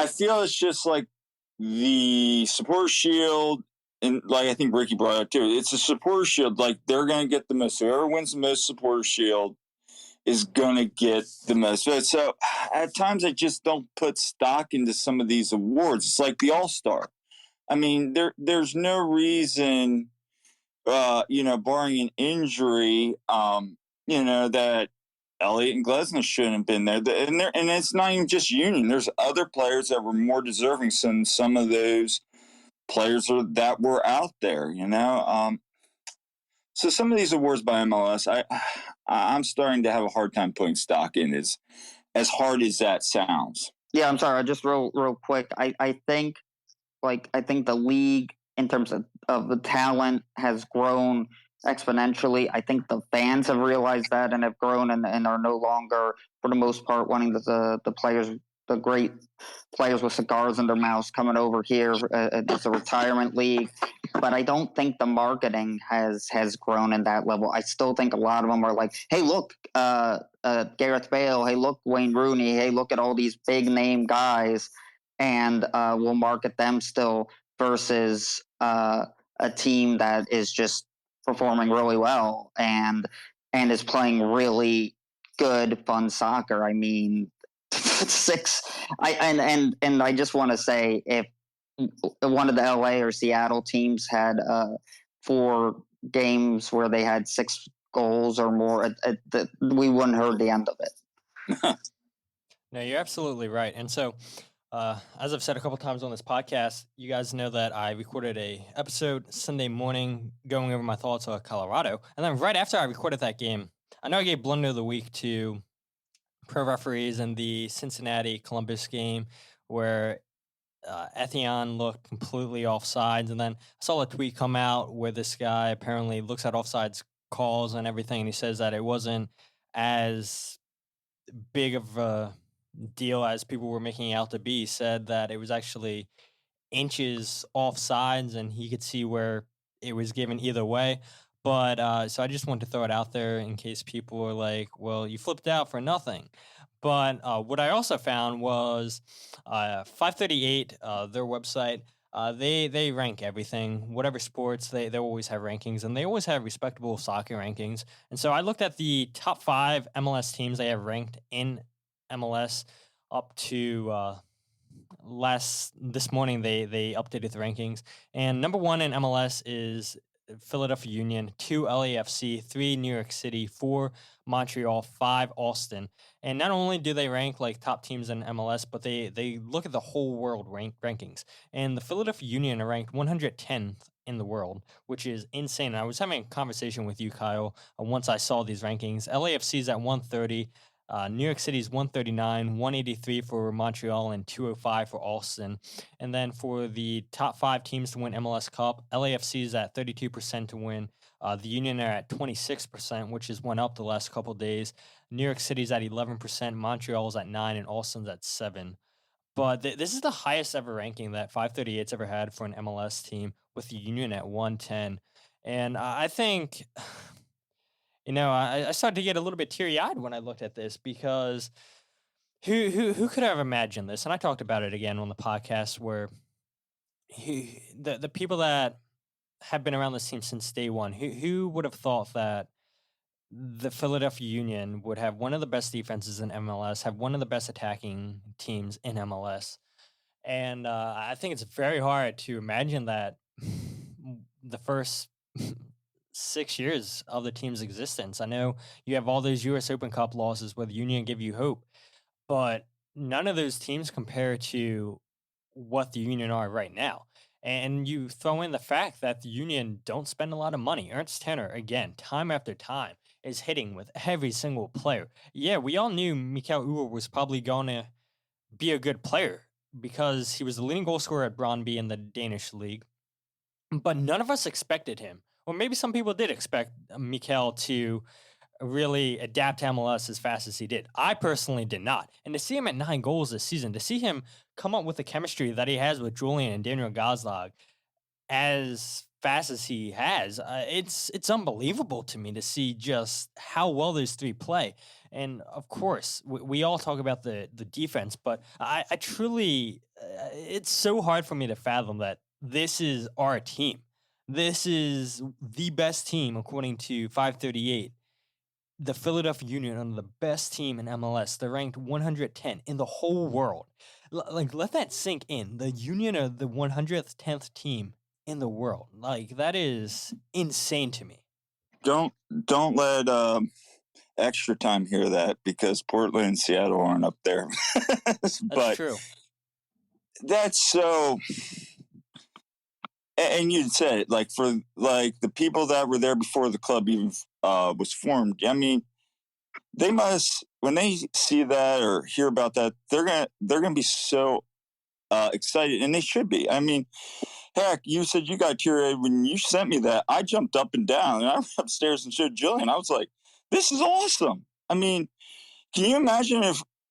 feel it's just like the Supporter Shield, and like I think Ricky brought up too. It's a Supporter Shield. Like they're going to get the most. Whoever wins the most Supporter Shield is going to get the most votes. So at times I just don't put stock into some of these awards. It's like the All-Star. I mean, there's no reason, barring an injury, that Elliott and Glesnes shouldn't have been there. And it's not even just Union. There's other players that were more deserving than some of those players that were out there, So some of these awards by MLS, I'm starting to have a hard time putting stock in, as hard as that sounds. Yeah, I'm sorry. Just real quick. I think the league in terms of the talent has grown exponentially. I think the fans have realized that and have grown and are no longer, for the most part, wanting the players, the great players with cigars in their mouths coming over here as a retirement league. But I don't think the marketing has grown in that level. I still think a lot of them are like, hey, look, Gareth Bale. Hey, look, Wayne Rooney. Hey, look at all these big name guys. And we'll market them still versus a team that is just performing really well and is playing really good, fun soccer. I mean, I just want to say, if one of the LA or Seattle teams had 4 games where they had 6 goals or more, we wouldn't heard the end of it. No, you're absolutely right. And so, as I've said a couple times on this podcast, you guys know that I recorded a episode Sunday morning going over my thoughts on Colorado. And then right after I recorded that game, I know I gave Blunder of the Week to pro referees in the Cincinnati-Columbus game where Etienne looked completely offsides. And then I saw a tweet come out where this guy apparently looks at offsides calls and everything, and he says that it wasn't as big of a deal as people were making it out to be. He said that it was actually inches offsides, and he could see where it was given either way. But so I just wanted to throw it out there in case people were like, well, you flipped out for nothing. But what I also found was FiveThirtyEight, their website, they rank everything, whatever sports, they always have rankings, and they always have respectable soccer rankings. And so I looked at the top 5 MLS teams they have ranked in MLS up to this morning. They updated the rankings, and number 1 in MLS is Philadelphia Union, 2 LAFC, 3 New York City, 4 Montreal, 5 Austin. And not only do they rank like top teams in MLS, but they look at the whole world rankings. And the Philadelphia Union are ranked 110th in the world, which is insane. And I was having a conversation with you, Kyle, once I saw these rankings. LAFC is at 130. New York City is 139, 183 for Montreal, and 205 for Austin. And then for the top 5 teams to win MLS Cup, LAFC is at 32% to win. The Union are at 26%, which has went up the last couple of days. New York City's at 11%, Montreal's at 9%, and Austin's at 7%. But this is the highest ever ranking that 538's ever had for an MLS team, with the Union at 110. And I think, I started to get a little bit teary-eyed when I looked at this, because who could have imagined this? And I talked about it again on the podcast, where the people that have been around this team since day one, who would have thought that the Philadelphia Union would have one of the best defenses in MLS, have one of the best attacking teams in MLS? And I think it's very hard to imagine that the first 6 years of the team's existence. I know you have all those U.S. Open Cup losses where the Union give you hope, but none of those teams compare to what the Union are right now. And you throw in the fact that the Union don't spend a lot of money. Ernst Tanner, again, time after time, is hitting with every single player. Yeah, we all knew Mikael Uhre was probably going to be a good player because he was the leading goal scorer at Brøndby in the Danish league. But none of us expected him. Or maybe some people did expect Mikael to really adapt to MLS as fast as he did. I personally did not. And to see him at 9 goals this season, to see him come up with the chemistry that he has with Julian and Daniel Gazdag as fast as he has, it's unbelievable to me to see just how well those three play. And of course, we all talk about the defense, but I truly, it's so hard for me to fathom that this is our team. This is the best team, according to 538. The Philadelphia Union are the best team in MLS. They're ranked 110 in the whole world. Let that sink in. The Union are the 110th team in the world. That is insane to me. Don't let extra time hear that, because Portland and Seattle aren't up there. That's true. That's so. And you said it, for the people that were there before the club even was formed. I mean, they must, when they see that or hear about that, they're gonna be so excited, and they should be. I mean, heck, you said you got teary-eyed when you sent me that. I jumped up and down, and I went upstairs and showed Jillian. I was like, "This is awesome!" I mean, can you imagine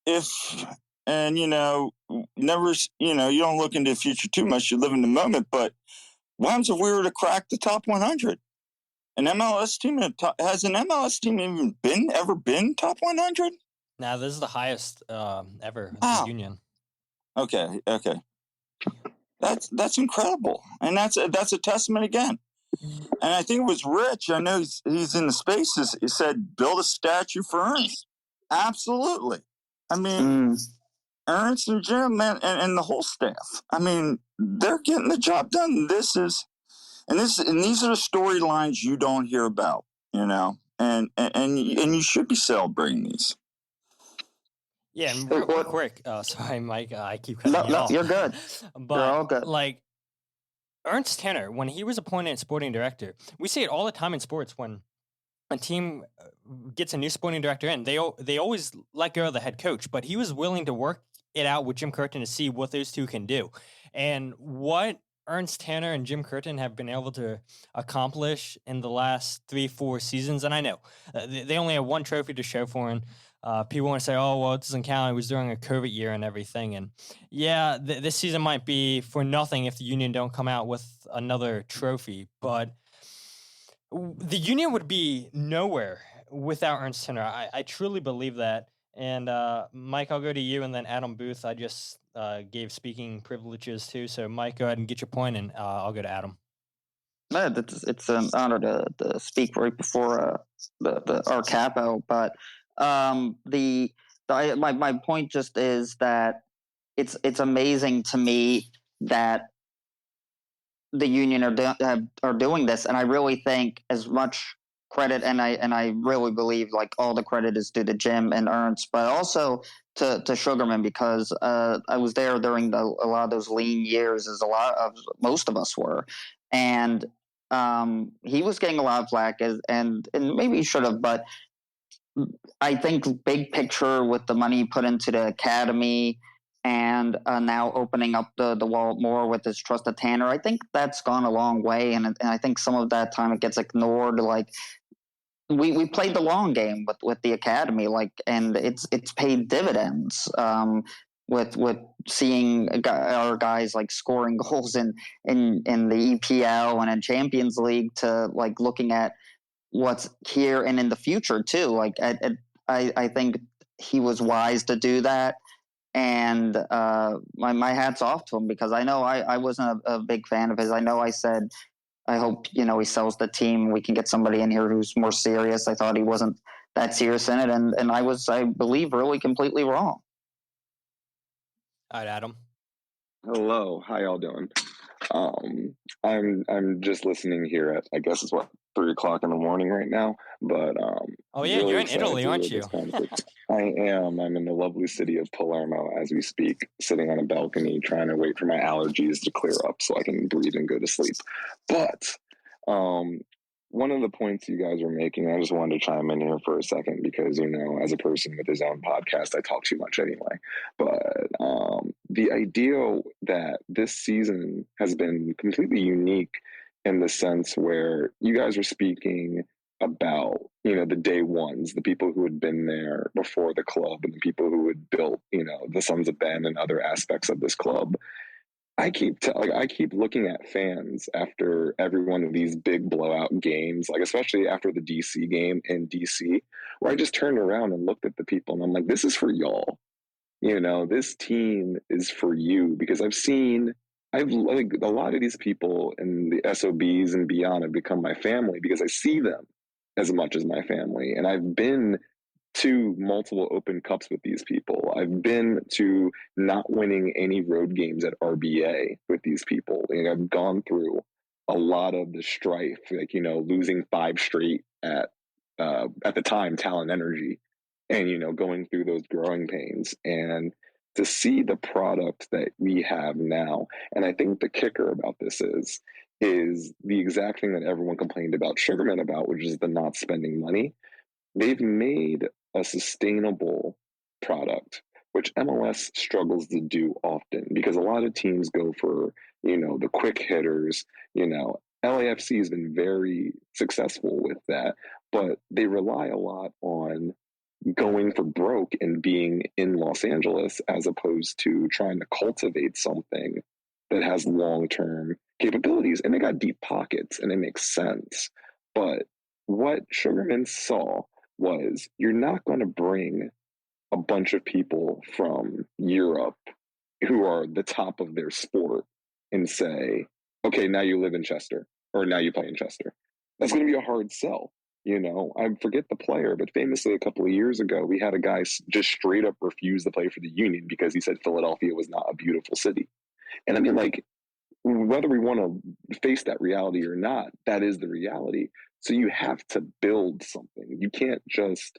if and never, you don't look into the future too much. You live in the moment, but what happens if we were to crack the top 100? An MLS team has an MLS team even ever been top 100? Now, this is the highest ever Wow. the Union. Okay. That's incredible, and that's a testament again. And I think it was Rich. I know he's in the Spaces. He said, "Build a statue for Ernst." Absolutely. I mean, Ernst and Jim and the whole staff. I mean, they're getting the job done. These are the storylines you don't hear about, and you should be celebrating these. Yeah, and real quick. Sorry, Mike. I keep cutting you off. You're good. But you're all good. Ernst Tanner, when he was appointed sporting director, we see it all the time in sports. When a team gets a new sporting director in, they always let go of the head coach, but he was willing to work it out with Jim Curtin to see what those two can do. And what Ernst Tanner and Jim Curtin have been able to accomplish in the last 3-4 seasons, and I know they only have one trophy to show for him. People want to say, "Oh, well, it doesn't count. It was during a COVID year and everything." And yeah, this season might be for nothing if the Union don't come out with another trophy. But the Union would be nowhere without Ernst Tanner. I truly believe that. And Mike, I'll go to you, and then Adam Booth. I just gave speaking privileges to. So Mike, go ahead and get your point, and I'll go to Adam. It's an honor to speak right before our capo, but my point just is that it's amazing to me that the Union are doing this, and I really think as much credit, and I really believe all the credit is due to Jim and Ernst, but also to Sugarman, because I was there during a lot of those lean years, as most of us were, and he was getting a lot of flack, and maybe he should have, but I think big picture with the money put into the academy and now opening up the wallet more with his trust of Tanner. I think that's gone a long way, and I think some of that time it gets ignored. Like we played the long game with the academy, and it's paid dividends. With seeing our guys like scoring goals in the EPL and in Champions League, to like looking at what's here and in the future too. Like I think he was wise to do that, and my hat's off to him, because I know I wasn't a big fan of his. I know I said, I hope, he sells the team. We can get somebody in here who's more serious. I thought he wasn't that serious in it, and I was, I believe, really completely wrong. All right, Adam. Hello, how y'all doing? I'm just listening here at, I guess it's 3:00 in the morning right now, but oh yeah, really you're in Italy, aren't you? I am. I'm in the lovely city of Palermo as we speak, sitting on a balcony trying to wait for my allergies to clear up so I can breathe and go to sleep. But one of the points you guys were making, I just wanted to chime in here for a second, because, as a person with his own podcast, I talk too much anyway. But the idea that this season has been completely unique in the sense where you guys were speaking about, the day ones, the people who had been there before the club, and the people who had built, the Sons of Ben and other aspects of this club. I keep looking at fans after every one of these big blowout games, like especially after the DC game in DC, where I just turned around and looked at the people and I'm like, this is for y'all. This team is for you, because I've like a lot of these people and the SOBs and beyond have become my family, because I see them as much as my family. And I've been to multiple Open Cups with these people. I've been to not winning any road games at RBA with these people. I've gone through a lot of the strife, losing 5 straight at the time Talent Energy, and going through those growing pains, and to see the product that we have now. And I think the kicker about this is the exact thing that everyone complained about Sugarman about, which is the not spending money. They've made a sustainable product, which MLS struggles to do often, because a lot of teams go for, the quick hitters. LAFC has been very successful with that, but they rely a lot on going for broke and being in Los Angeles, as opposed to trying to cultivate something that has long-term capabilities. And they got deep pockets, and it makes sense. But what Sugarman saw was, you're not going to bring a bunch of people from Europe who are the top of their sport and say, okay, now you live in Chester, or now you play in Chester. That's going to be a hard sell. I forget the player, but famously a couple of years ago, we had a guy just straight up refuse to play for the Union because he said Philadelphia was not a beautiful city. And I mean, like, whether we want to face that reality or not, that is the reality. So you have to build something. You can't just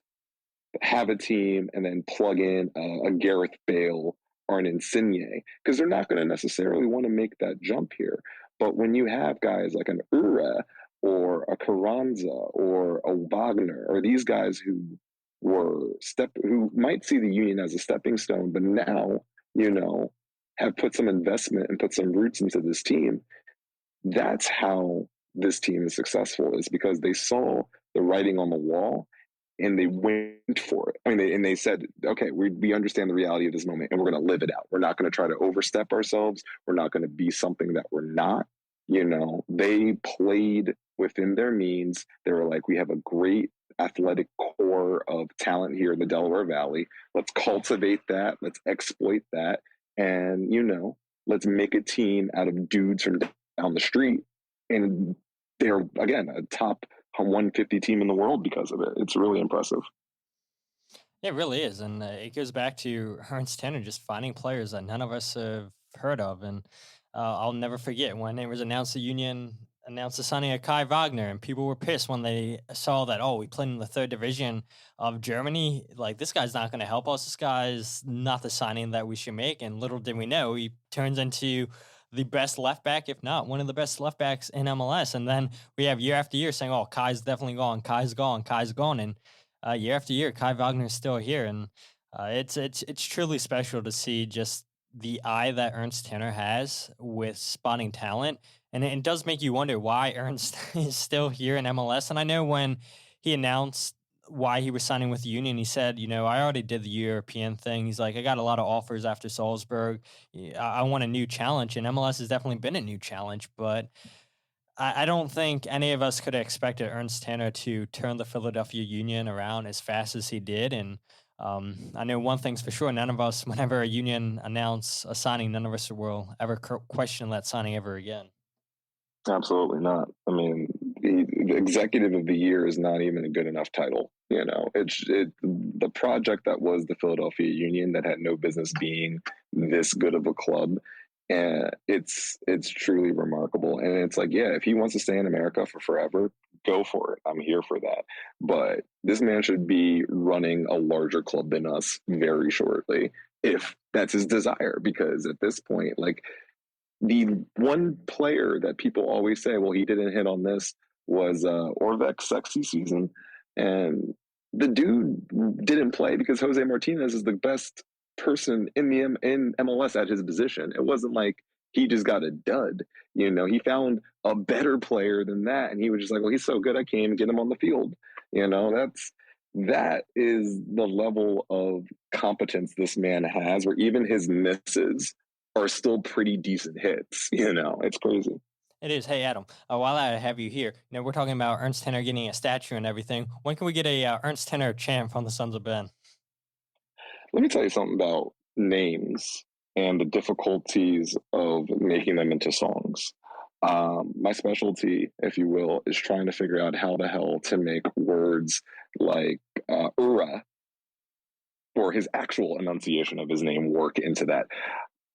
have a team and then plug in a Gareth Bale or an Insigne, because they're not going to necessarily want to make that jump here. But when you have guys like an Ure or a Carranza or a Wagner, or these guys who might see the Union as a stepping stone, but now, have put some investment and put some roots into this team, that's how this team is successful, is because they saw the writing on the wall and they went for it. I mean, they said, okay, we understand the reality of this moment, and we're going to live it out. We're not going to try to overstep ourselves. We're not going to be something that we're not. They played within their means. They were like, we have a great athletic core of talent here in the Delaware Valley. Let's cultivate that. Let's exploit that. And, let's make a team out of dudes from down the street. And they're, again, a top 150 team in the world because of it. It's really impressive. It really is. And it goes back to Ernst Tanner just finding players that none of us have heard of. And I'll never forget when it was announced the Union announced the signing of Kai Wagner, and people were pissed when they saw that, we played in the 3rd division of Germany. Like, this guy's not going to help us. This guy's not the signing that we should make. And little did we know, he turns into the best left back, if not one of the best left backs in MLS. And then we have year after year saying, Kai's definitely gone, Kai's gone, Kai's gone. And year after year, Kai Wagner's still here. And it's truly special to see just the eye that Ernst Tanner has with spotting talent. And it does make you wonder why Ernst is still here in MLS. And I know when he announced why he was signing with the Union, he said, I already did the European thing. He's like, I got a lot of offers after Salzburg. I want a new challenge. And MLS has definitely been a new challenge. But I don't think any of us could have expected Ernst Tanner to turn the Philadelphia Union around as fast as he did. And I know one thing's for sure, none of us, whenever a Union announce a signing, none of us will ever question that signing ever again. Absolutely not. I mean, the executive of the year is not even a good enough title. It's the project that was the Philadelphia Union that had no business being this good of a club. And it's truly remarkable. And it's like, yeah, if he wants to stay in America for forever, go for it. I'm here for that. But this man should be running a larger club than us very shortly, if that's his desire. Because at this point, like, the one player that people always say, well, he didn't hit on this, was Orvek's sexy season. And the dude didn't play because Jose Martinez is the best person in MLS at his position. It wasn't like he just got a dud. He found a better player than that. And he was just like, well, he's so good, I can't even get him on the field. That is the level of competence this man has, where even his misses are still pretty decent hits. It's crazy. It is. Hey, Adam, while I have you here, we're talking about Ernst Tanner getting a statue and everything. When can we get a Ernst Tanner chant from the Sons of Ben? Let me tell you something about names and the difficulties of making them into songs. My specialty, if you will, is trying to figure out how the hell to make words like Ura, or his actual enunciation of his name, work into that.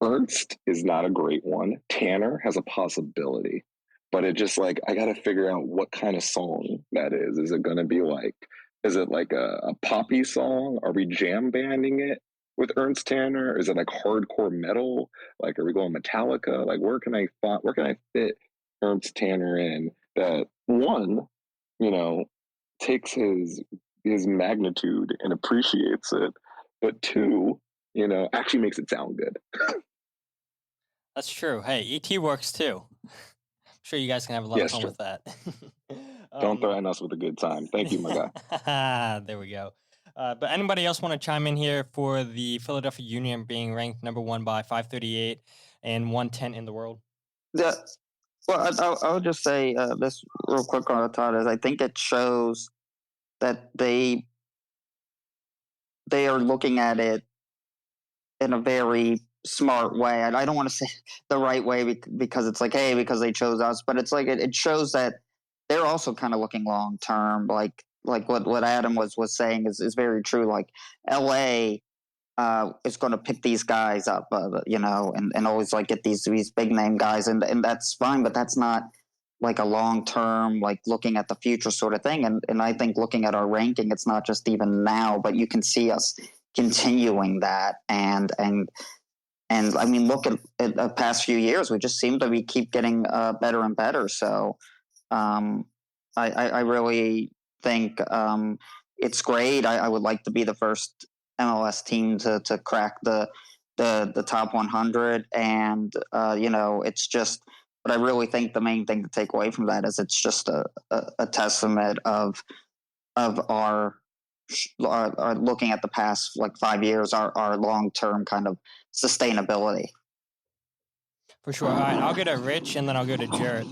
Ernst is not a great one. Tanner has a possibility, but it just like, I got to figure out what kind of song that is. Is it going to be like, is it like a poppy song? Are we jam banding it with Ernst Tanner? Is it like hardcore metal? Like, are we going Metallica? Like, where can I fit Ernst Tanner in that, one, takes his magnitude and appreciates it, but two, actually makes it sound good. That's true. Hey, ET works too. I'm sure you guys can have a lot of fun with that. Don't threaten us with a good time. Thank you, my guy. There we go. But anybody else want to chime in here for the Philadelphia Union being ranked number 1 by 538 and 110 in the world? Yeah. Well, I would just say this real quick on Todd is I think it shows that they are looking at it in a very smart way. And I don't want to say the right way because it's like, hey, because they chose us, but it's like it shows that they're also kind of looking long term. Like what Adam was saying is very true. Like LA is going to pick these guys up, and always like get these big name guys, and that's fine, but that's not like a long term, like looking at the future sort of thing. And I think looking at our ranking, it's not just even now, but you can see us continuing that. And I mean, look at the past few years, we just seem to keep getting better and better. So I really think it's great. I would like to be the first MLS team to crack the top 100. And, it's just, but I really think the main thing to take away from that is it's just a testament of our looking at the past like 5 years, our long-term kind of sustainability. For sure. All right, I'll go to Rich and then I'll go to Jared.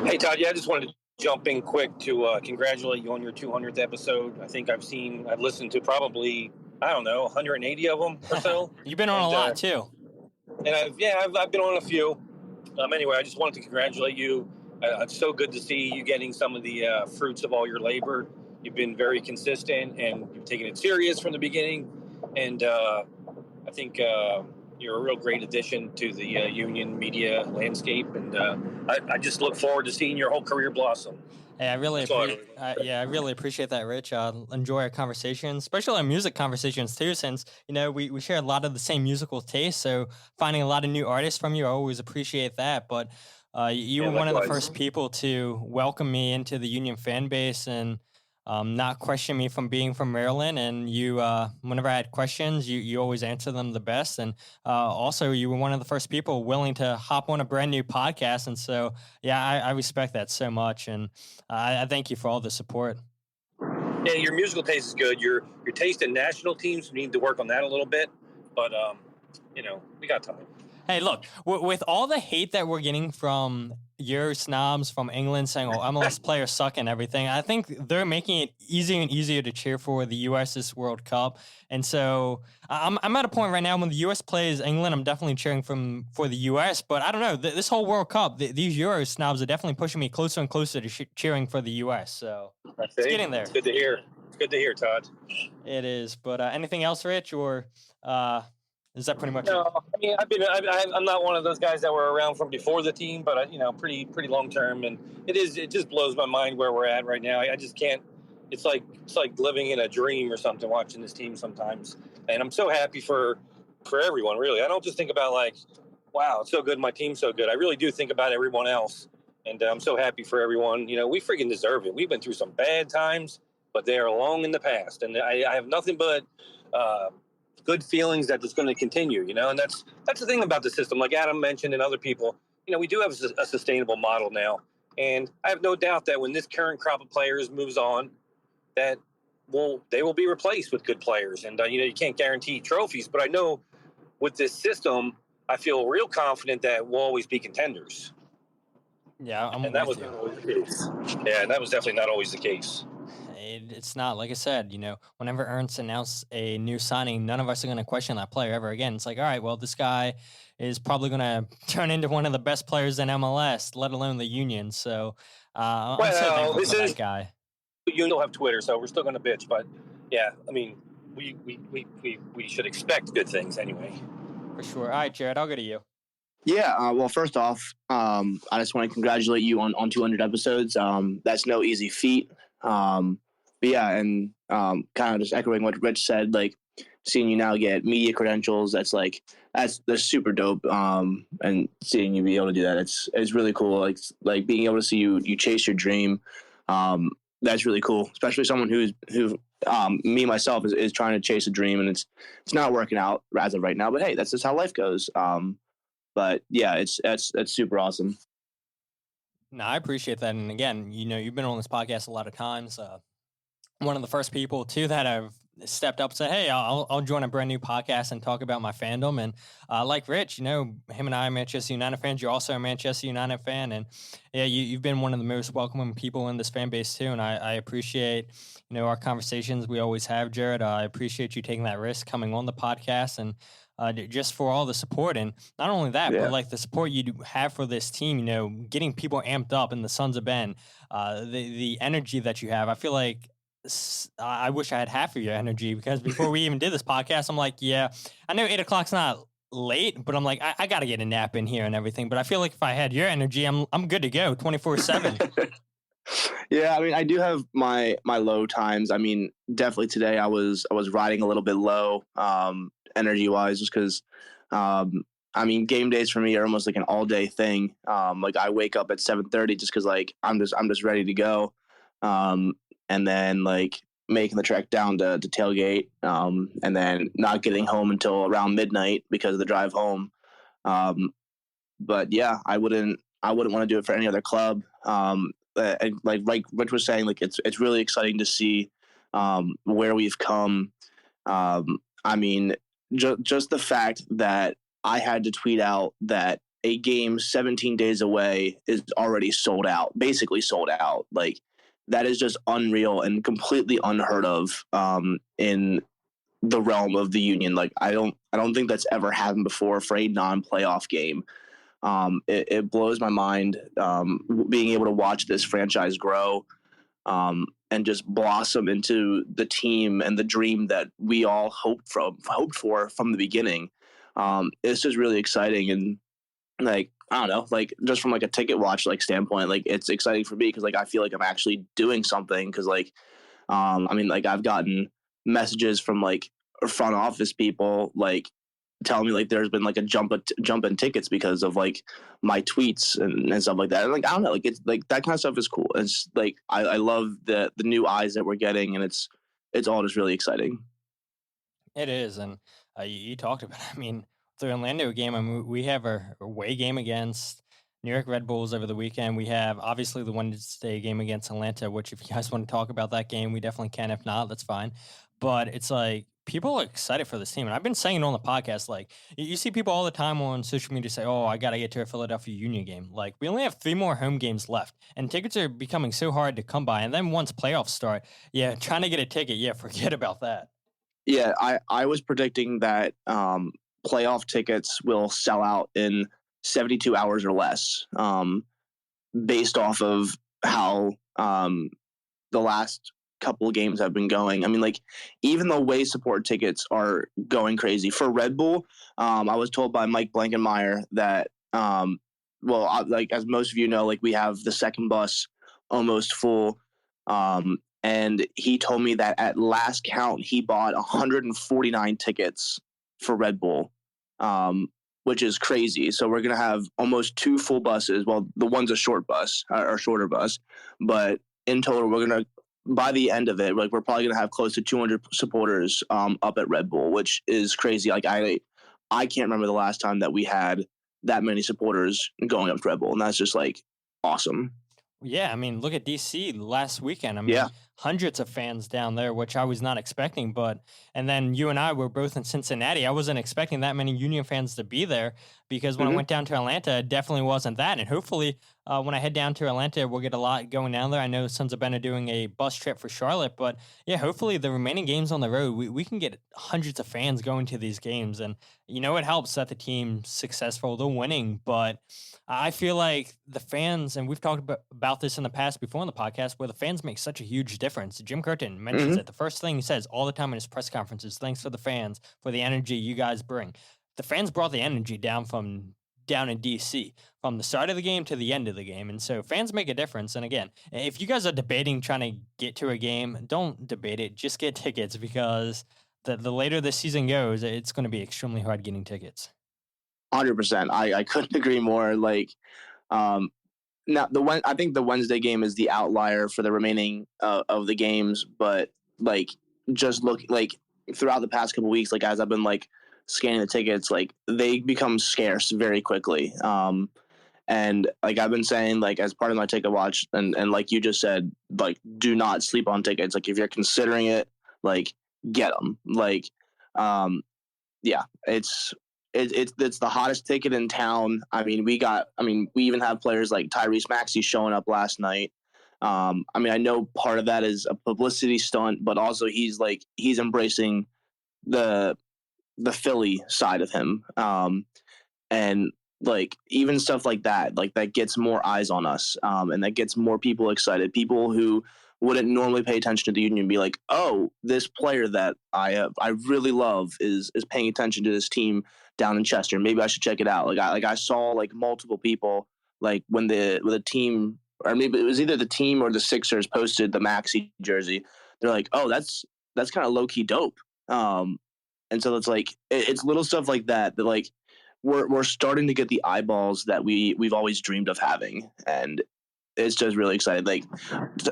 Hey, Todd. Yeah, I just wanted to jump in quick to congratulate you on your 200th episode. I think I've listened to probably, 180 of them or so. You've been on a lot too. And I've been on a few. Anyway, I just wanted to congratulate you. It's so good to see you getting some of the fruits of all your labor. You've been very consistent and you've taken it serious from the beginning. And I think you're a real great addition to the union media landscape. And I just look forward to seeing your whole career blossom. Hey, I really appreciate that, Rich. Enjoy our conversations, especially our music conversations too, since we share a lot of the same musical tastes. So finding a lot of new artists from you, I always appreciate that. But you were one of the first people to welcome me into the Union fan base, and not question me from being from Maryland. And you, whenever I had questions, you always answer them the best. And also, you were one of the first people willing to hop on a brand new podcast. And so, yeah, I respect that so much. And I thank you for all the support. Yeah, your musical taste is good. Your taste in national teams, we need to work on that a little bit. But, we got time. Hey, look, with all the hate that we're getting from Euro snobs from England saying, oh, MLS players suck and everything, I think they're making it easier and easier to cheer for the U.S. this World Cup. And so I'm at a point right now when the U.S. plays England, I'm definitely cheering for the U.S. But I don't know, this whole World Cup, these Euro snobs are definitely pushing me closer and closer to cheering for the U.S. So it's getting there. It's good to hear. It's good to hear, Todd. It is. But anything else, Rich, or... is that pretty much No, it? I mean, I'm not one of those guys that were around from before the team, but pretty long term, and it just blows my mind where we're at right now. I just can't. It's like living in a dream or something watching this team sometimes, and I'm so happy for everyone. Really, I don't just think about like, wow, it's so good, my team's so good. I really do think about everyone else, and I'm so happy for everyone. We freaking deserve it. We've been through some bad times, but they are long in the past, and I have nothing but good feelings that it's going to continue, and that's the thing about the system. Like Adam mentioned and other people, we do have a sustainable model now, and I have no doubt that when this current crop of players moves on, that they will be replaced with good players. And you can't guarantee trophies, but I know with this system, I feel real confident that we'll always be contenders. Yeah, and that was not always the case. Yeah, and that was definitely not always the case. It's not, like I said, whenever Ernst announced a new signing, none of us are going to question that player ever again. It's like, all right, well, this guy is probably going to turn into one of the best players in MLS, let alone the Union. So I'm so thankful for that guy. You don't have Twitter, so we're still going to bitch. But yeah, I mean, we should expect good things anyway. For sure. All right, Jared, I'll go to you. Yeah, well, first off, I just want to congratulate you on 200 episodes. That's no easy feat. But yeah, and kind of just echoing what Rich said, like seeing you now get media credentials, that's super dope. And seeing you be able to do that, it's really cool. Like being able to see you chase your dream. That's really cool, especially someone who me myself is trying to chase a dream, and it's not working out as of right now. But hey, that's just how life goes. But yeah, that's super awesome. No, I appreciate that. And again, you've been on this podcast a lot of times. One of the first people too that have stepped up and said, hey, I'll join a brand new podcast and talk about my fandom. And like Rich, him and I are Manchester United fans. You're also a Manchester United fan. And yeah, you've been one of the most welcoming people in this fan base too. And I appreciate, our conversations we always have, Jared. I appreciate you taking that risk coming on the podcast and just for all the support. And not only that, but like the support you have for this team, getting people amped up in the Sons of Ben, the energy that you have. I feel like I wish I had half of your energy, because before we even did this podcast, I'm like, yeah, I know 8 o'clock's not late, but I'm like, I got to get a nap in here and everything. But I feel like if I had your energy, I'm good to go 24/7. Yeah, I mean, I do have my low times. I mean, definitely today I was riding a little bit low, energy wise, just because, I mean, game days for me are almost like an all day thing. Like I wake up at 7:30 just because like I'm just ready to go, and then like making the trek down to tailgate, and then not getting home until around midnight because of the drive home. But yeah, I wouldn't want to do it for any other club. And like Rich was saying, like it's really exciting to see where we've come. I mean, just the fact that I had to tweet out that a game 17 days away is already sold out, basically sold out. Like that is just unreal and completely unheard of in the realm of the Union. Like I don't think that's ever happened before for a non-playoff game. It blows my mind being able to watch this franchise grow and just blossom into the team and the dream that we all hoped for from the beginning. It's just really exciting, and like I don't know, like just from like a ticket watch like standpoint, like it's exciting for me because like I feel like I'm actually doing something. Because like I mean, like I've gotten messages from like front office people like telling me like there's been like a jump in tickets because of like my tweets and stuff like that. And, like I don't know, like it's like that kind of stuff is cool. It's like I love the new eyes that we're getting, and it's all just really exciting. It is, and you talked about it. I mean, the Orlando game, I mean, we have our away game against New York Red Bulls over the weekend. We have obviously the Wednesday game against Atlanta, which if you guys want to talk about that game, we definitely can. If not, that's fine. But it's like people are excited for this team. And I've been saying it on the podcast, like you see people all the time on social media say, oh, I got to get to a Philadelphia Union game. Like we only have 3 more home games left and tickets are becoming so hard to come by. And then once playoffs start, trying to get a ticket, forget about that. Yeah, I was predicting that playoff tickets will sell out in 72 hours or less, based off of how the last couple of games have been going. I mean, like even the away support tickets are going crazy for Red Bull. I was told by Mike Blankenmeyer that, like as most of you know, like we have the second bus almost full. And he told me that at last count, he bought 149 tickets for Red Bull, which is crazy. So we're going to have almost 2 full buses. Well, the one's a short bus or shorter bus, but in total, we're going to, by the end of it, like we're probably going to have close to 200 supporters up at Red Bull, which is crazy. Like I can't remember the last time that we had that many supporters going up to Red Bull, and that's just like awesome. Yeah, I mean, look at DC last weekend. I mean, hundreds of fans down there, which I was not expecting. And then you and I were both in Cincinnati. I wasn't expecting that many Union fans to be there because when I went down to Atlanta, it definitely wasn't that. And hopefully, when I head down to Atlanta, we'll get a lot going down there. I know Sons of Ben are doing a bus trip for Charlotte, but yeah, hopefully the remaining games on the road, we can get hundreds of fans going to these games. And it helps that the team's successful, they're winning, but I feel like the fans, and we've talked about this in the past before on the podcast, where the fans make such a huge difference. Jim Curtin mentions it. The first thing he says all the time in his press conferences, thanks for the fans, for the energy you guys bring. The fans brought the energy down in DC from the start of the game to the end of the game. And so fans make a difference. And again, if you guys are debating trying to get to a game, don't debate it. Just get tickets because the later the season goes, it's going to be extremely hard getting tickets. 100%. I couldn't agree more. Like, now I think the Wednesday game is the outlier for the remaining of the games, but like just look like throughout the past couple weeks, like as I've been like scanning the tickets, like they become scarce very quickly. And like I've been saying, like as part of my ticket watch, and like you just said, like do not sleep on tickets. Like if you're considering it, like get them. Like, it's the hottest ticket in town. I mean, we even have players like Tyrese Maxey showing up last night. I mean, I know part of that is a publicity stunt, but also he's embracing the Philly side of him. And like even stuff like that gets more eyes on us. And that gets more people excited. People who wouldn't normally pay attention to the Union be like, oh, this player that I really love is paying attention to this team down in Chester. Maybe I should check it out. I saw like multiple people like when the team, or maybe it was either the team or the Sixers posted the Maxey jersey. They're like, oh, that's kind of low key dope. And so it's like it's little stuff like that like we're starting to get the eyeballs that we've always dreamed of having, and it's just really exciting. Like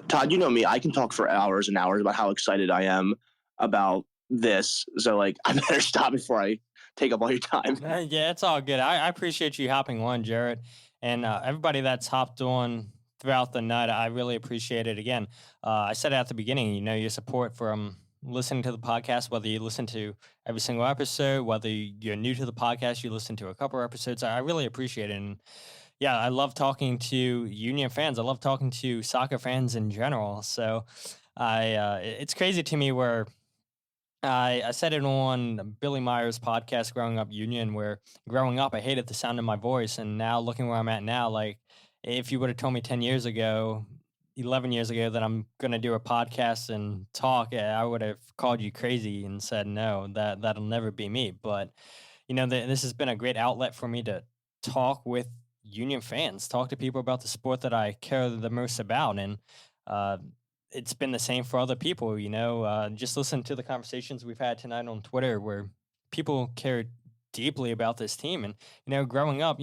Todd, you know me, I can talk for hours and hours about how excited I am about this. So like I better stop before I take up all your time. Yeah, it's all good. I appreciate you hopping on, Jarrett, and everybody that's hopped on throughout the night. I really appreciate it. Again, I said at the beginning, your support from listening to the podcast, whether you listen to every single episode, whether you're new to the podcast, you listen to a couple of episodes, I really appreciate it. And yeah, I love talking to Union fans. I love talking to soccer fans in general. So it's crazy to me where I said it on Billy Meyer's podcast, Growing Up Union, where growing up, I hated the sound of my voice. And now looking where I'm at now, like if you would have told me 10 years ago, 11 years ago that I'm going to do a podcast and talk, I would have called you crazy and said, no, that'll never be me. But, this has been a great outlet for me to talk with Union fans, talk to people about the sport that I care the most about. And it's been the same for other people, just listen to the conversations we've had tonight on Twitter where people care deeply about this team. And, growing up,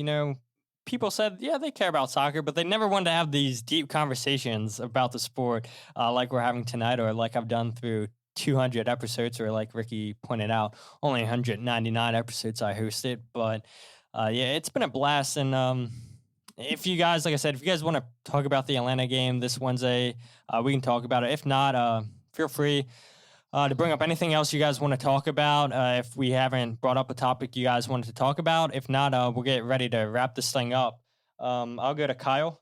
people said, yeah, they care about soccer, but they never wanted to have these deep conversations about the sport like we're having tonight, or like I've done through 200 episodes, or like Ricky pointed out, only 199 episodes I hosted. But yeah, it's been a blast. And if you guys, like I said, if you guys want to talk about the Atlanta game this Wednesday, we can talk about it. If not, feel free to bring up anything else you guys want to talk about. If we haven't brought up a topic you guys wanted to talk about, if not, we'll get ready to wrap this thing up. I'll go to Kyle.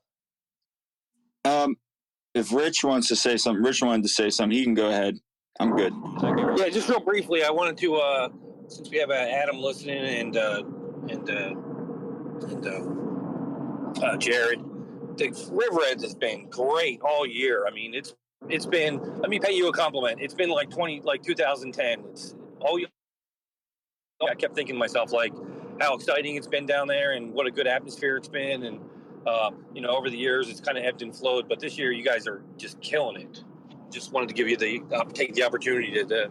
If Rich wants to say something, Rich wanted to say something, he can go ahead. I'm good. Yeah, just real briefly, I wanted to, since we have Adam listening and Jared, the River has been great all year. I mean, it's been. Let me pay you a compliment. It's been like 2010. It's all. I kept thinking to myself, like, how exciting it's been down there, and what a good atmosphere it's been, and over the years it's kind of ebbed and flowed. But this year, you guys are just killing it. Just wanted to give you take the opportunity to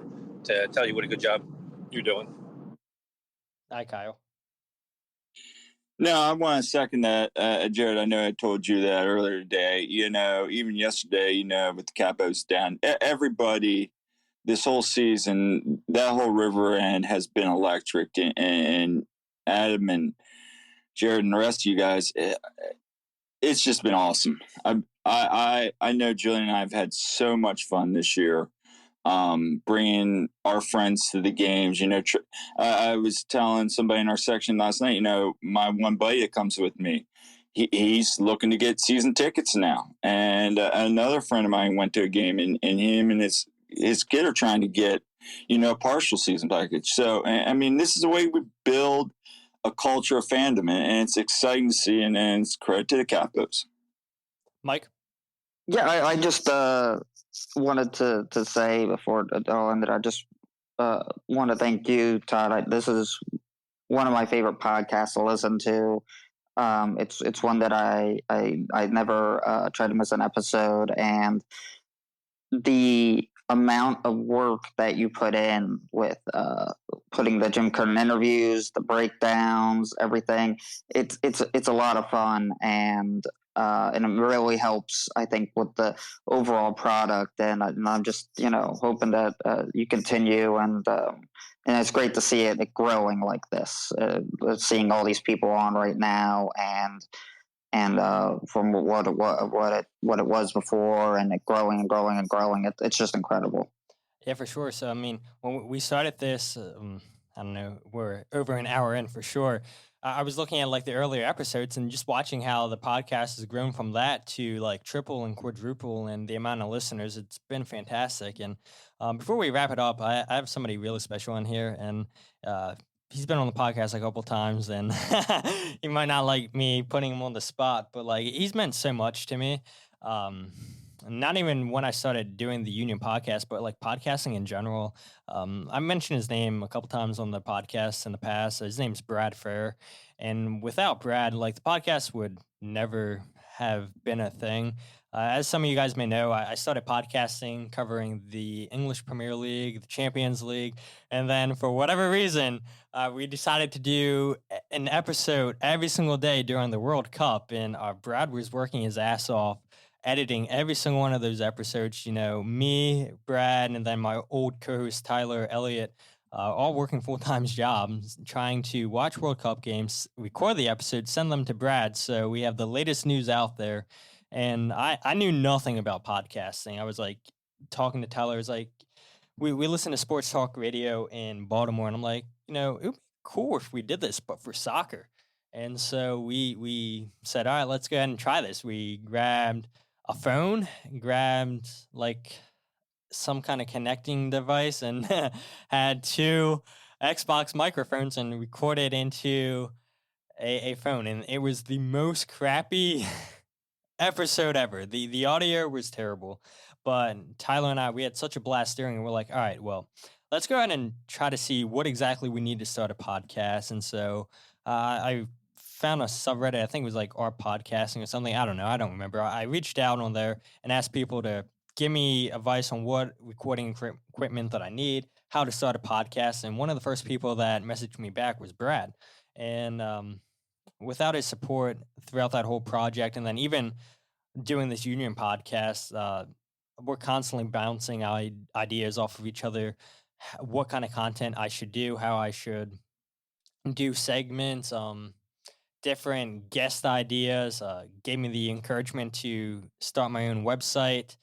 tell you what a good job you're doing. Hi, Kyle. No, I want to second that, Jared. I know I told you that earlier today. Even yesterday, with the Capos down, everybody this whole season, that whole River End has been electric. And Adam and Jared and the rest of you guys, it's just been awesome. I know Julian and I have had so much fun this year. Bringing our friends to the games. I was telling somebody in our section last night, my one buddy that comes with me, he's looking to get season tickets now. And another friend of mine went to a game, and him and his kid are trying to get, a partial season package. So, I mean, this is the way we build a culture of fandom, and it's exciting to see, and it's credit to the Capos. Mike? Yeah, I just wanted to say before it all ended, I just want to thank you, Todd. This is one of my favorite podcasts to listen to. It's one that I never try to miss an episode, and the amount of work that you put in with putting the Jim Curtin interviews, the breakdowns, everything, it's a lot of fun, and it really helps, I think, with the overall product. And I'm just, hoping that you continue, and it's great to see it growing like this. Seeing all these people on right now, and from what it was before, and it growing and growing and growing, it's just incredible. Yeah, for sure. So, I mean, when we started this, I don't know, we're over an hour in for sure. I was looking at like the earlier episodes and just watching how the podcast has grown from that to like triple and quadruple and the amount of listeners. It's been fantastic. And before we wrap it up, I have somebody really special in here, and he's been on the podcast a couple times, and he might not like me putting him on the spot, but like he's meant so much to me. Not even when I started doing the Union podcast, but like podcasting in general. I mentioned his name a couple times on the podcast in the past. His name's Brad Fair. And without Brad, like the podcast would never have been a thing. As some of you guys may know, I started podcasting covering the English Premier League, the Champions League. And then for whatever reason, we decided to do an episode every single day during the World Cup. And Brad was working his ass off, editing every single one of those episodes. Me, Brad, and then my old co-host Tyler Elliott, all working full-time jobs, trying to watch World Cup games, record the episodes, send them to Brad, so we have the latest news out there. And I knew nothing about podcasting. I was like talking to Tyler. I was like, we listen to sports talk radio in Baltimore, and I'm like, it would be cool if we did this, but for soccer. And so we said, all right, let's go ahead and try this. We grabbed a phone, grabbed like some kind of connecting device, and had two Xbox microphones and recorded into a phone. And it was the most crappy episode ever. The audio was terrible, but Tyler and I, we had such a blast doing it. We're like, all right, well, let's go ahead and try to see what exactly we need to start a podcast. And so I found a subreddit. I think it was like our podcasting or something. I don't know. I don't remember. I reached out on there and asked people to give me advice on what recording equipment that I need, how to start a podcast. And one of the first people that messaged me back was Brad. And without his support throughout that whole project, and then even doing this union podcast, we're constantly bouncing ideas off of each other, what kind of content I should do, how I should do segments, different guest ideas, gave me the encouragement to start my own website.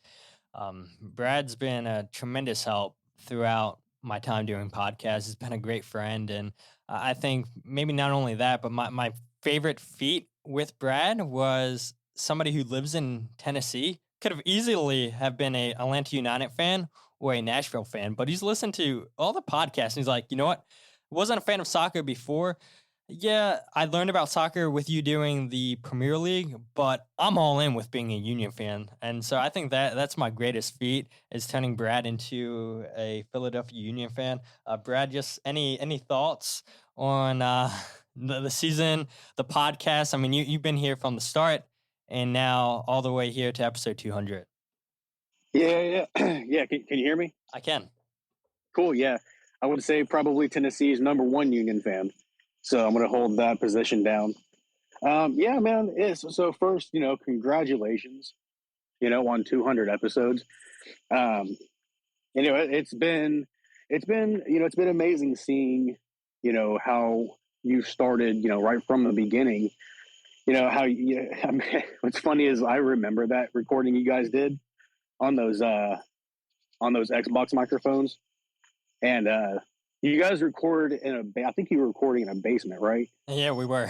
Brad's been a tremendous help throughout my time doing podcasts. He's been a great friend. And I think maybe not only that, but my favorite feat with Brad was somebody who lives in Tennessee. Could have easily have been a Atlanta United fan or a Nashville fan, but he's listened to all the podcasts and he's like, you know what? Wasn't a fan of soccer before. Yeah, I learned about soccer with you doing the Premier League, but I'm all in with being a Union fan. And so I think that's my greatest feat, is turning Brad into a Philadelphia Union fan. Brad, just any thoughts on the season, the podcast? I mean, you've been here from the start and now all the way here to episode 200. Yeah. Yeah, can you hear me? I can. Cool, yeah. I would say probably Tennessee's #1 Union fan. So I'm going to hold that position down. Yeah, man. So first, congratulations, on 200 episodes. It's been amazing seeing, how you started, right from the beginning. What's funny is I remember that recording you guys did on those Xbox microphones, and you guys recorded I think you were recording in a basement, right? Yeah, we were.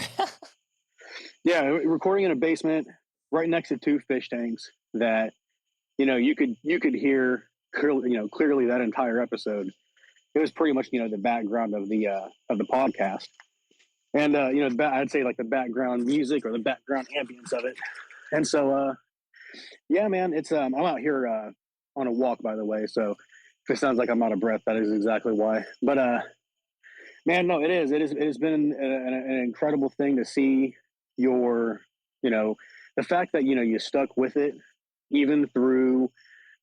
Yeah, recording in a basement right next to 2 fish tanks that, you could hear clearly that entire episode. It was pretty much, the background of the podcast. And, I'd say like the background music or the background ambience of it. And so, yeah, man, it's, I'm out here on a walk, by the way. So if it sounds like I'm out of breath, that is exactly why. But, man, no, it is. It has been an incredible thing to see your, the fact that, you stuck with it even through,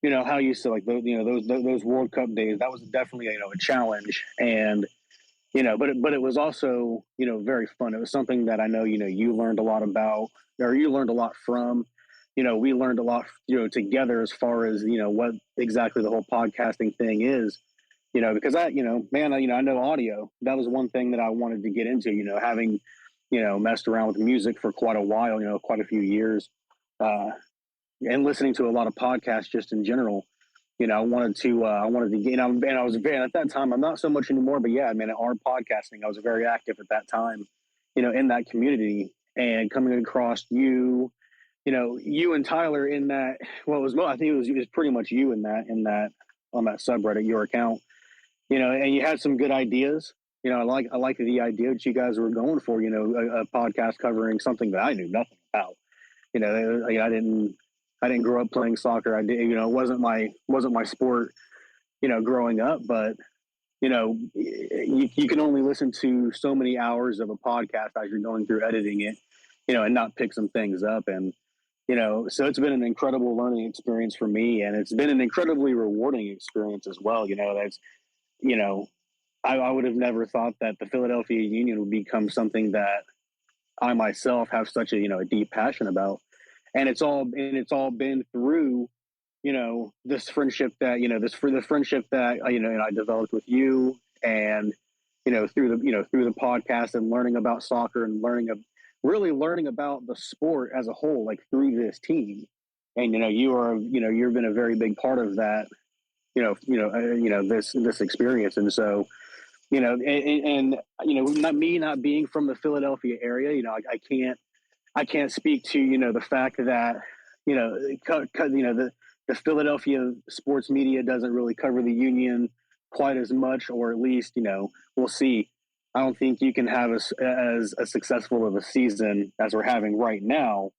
how you said, like, those World Cup days. That was definitely, a challenge. And, but it was also, very fun. It was something that I know, you learned a lot about, or you learned a lot from. We learned a lot, together as far as, what exactly the whole podcasting thing is, because I know audio. That was one thing that I wanted to get into, having, messed around with music for quite a while, quite a few years, and listening to a lot of podcasts just in general. I wanted to get, and I was very, at that time, I'm not so much anymore, but yeah, our podcasting, I was very active at that time, in that community, and coming across you and Tyler in that, I think it was pretty much you in that, on that subreddit, your account, and you had some good ideas. I like the idea that you guys were going for, a podcast covering something that I knew nothing about. I didn't grow up playing soccer. I did, it wasn't my sport, growing up, but, you can only listen to so many hours of a podcast as you're going through editing it, and not pick some things up. And, so it's been an incredible learning experience for me, and it's been an incredibly rewarding experience as well. That's, I would have never thought that the Philadelphia Union would become something that I myself have such a deep passion about. And it's all been through, this friendship that, the friendship that, I developed with you, and, through the podcast and learning about soccer and really learning about the sport as a whole, like through this team. And, you've been a very big part of that, this experience. And so, not being from the Philadelphia area, I can't speak to, the fact that, the Philadelphia sports media doesn't really cover the Union quite as much, or at least, we'll see. I don't think you can have as successful of a season as we're having right now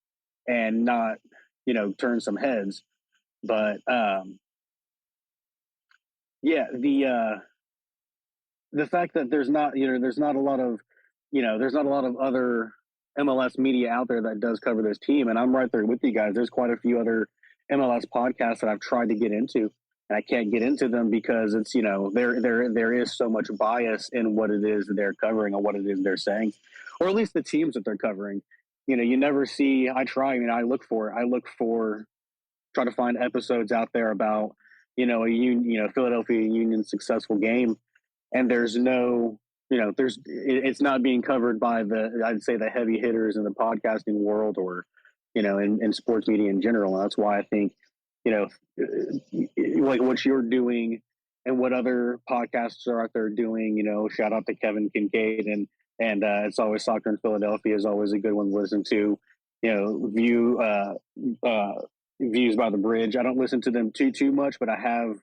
and not, turn some heads. But, yeah, the fact that there's not a lot of other MLS media out there that does cover this team, and I'm right there with you guys. There's quite a few other MLS podcasts that I've tried to get into, and I can't get into them because it's, there is so much bias in what it is that they're covering or what it is they're saying, or at least the teams that they're covering. You never see. I look for try to find episodes out there about Philadelphia Union's successful game, and there's no, it's not being covered by I'd say the heavy hitters in the podcasting world, or in sports media in general. And that's why I think, like what you're doing and what other podcasts are out there doing, shout out to Kevin Kincaid and It's Always Soccer in Philadelphia is always a good one to listen to. Views by the Bridge. I don't listen to them too much, but I have,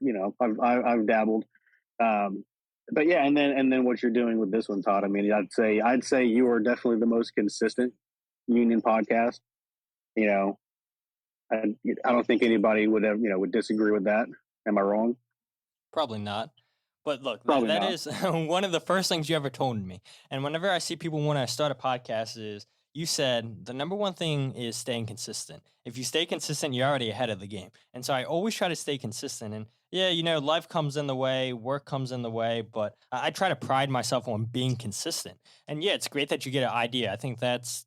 I've dabbled. But yeah, and then what you're doing with this one, Todd. I mean, I'd say you are definitely the most consistent Union podcast. I don't think anybody would disagree with that. Am I wrong? Probably not. But look, Probably that not. is one of the first things you ever told me. And whenever I see people want to start a podcast is, you said the number one thing is staying consistent. If you stay consistent, you're already ahead of the game. And so I always try to stay consistent. And yeah, life comes in the way, work comes in the way, but I try to pride myself on being consistent. And yeah, it's great that you get an idea. I think that's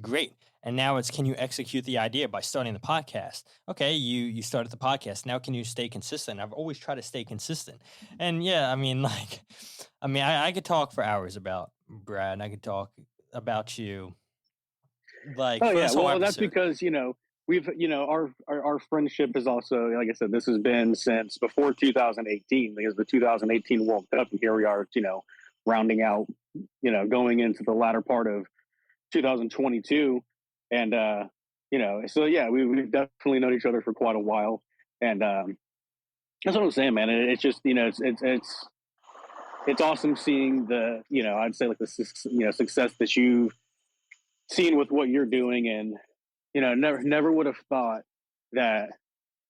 great. And now it's, can you execute the idea by starting the podcast? Okay, you started the podcast. Now can you stay consistent? I've always tried to stay consistent. And yeah, I could talk for hours about Brad, and I could talk about you. Like, oh for yeah, this whole well that's episode. because we've our friendship is also, like I said, this has been since before 2018, because the 2018 World Cup, and here we are, rounding out, going into the latter part of 2022, and so yeah, we've definitely known each other for quite a while, and that's what I'm saying, man. It's just it's awesome seeing the I'd say like the success that you've seen with what you're doing, and never would have thought that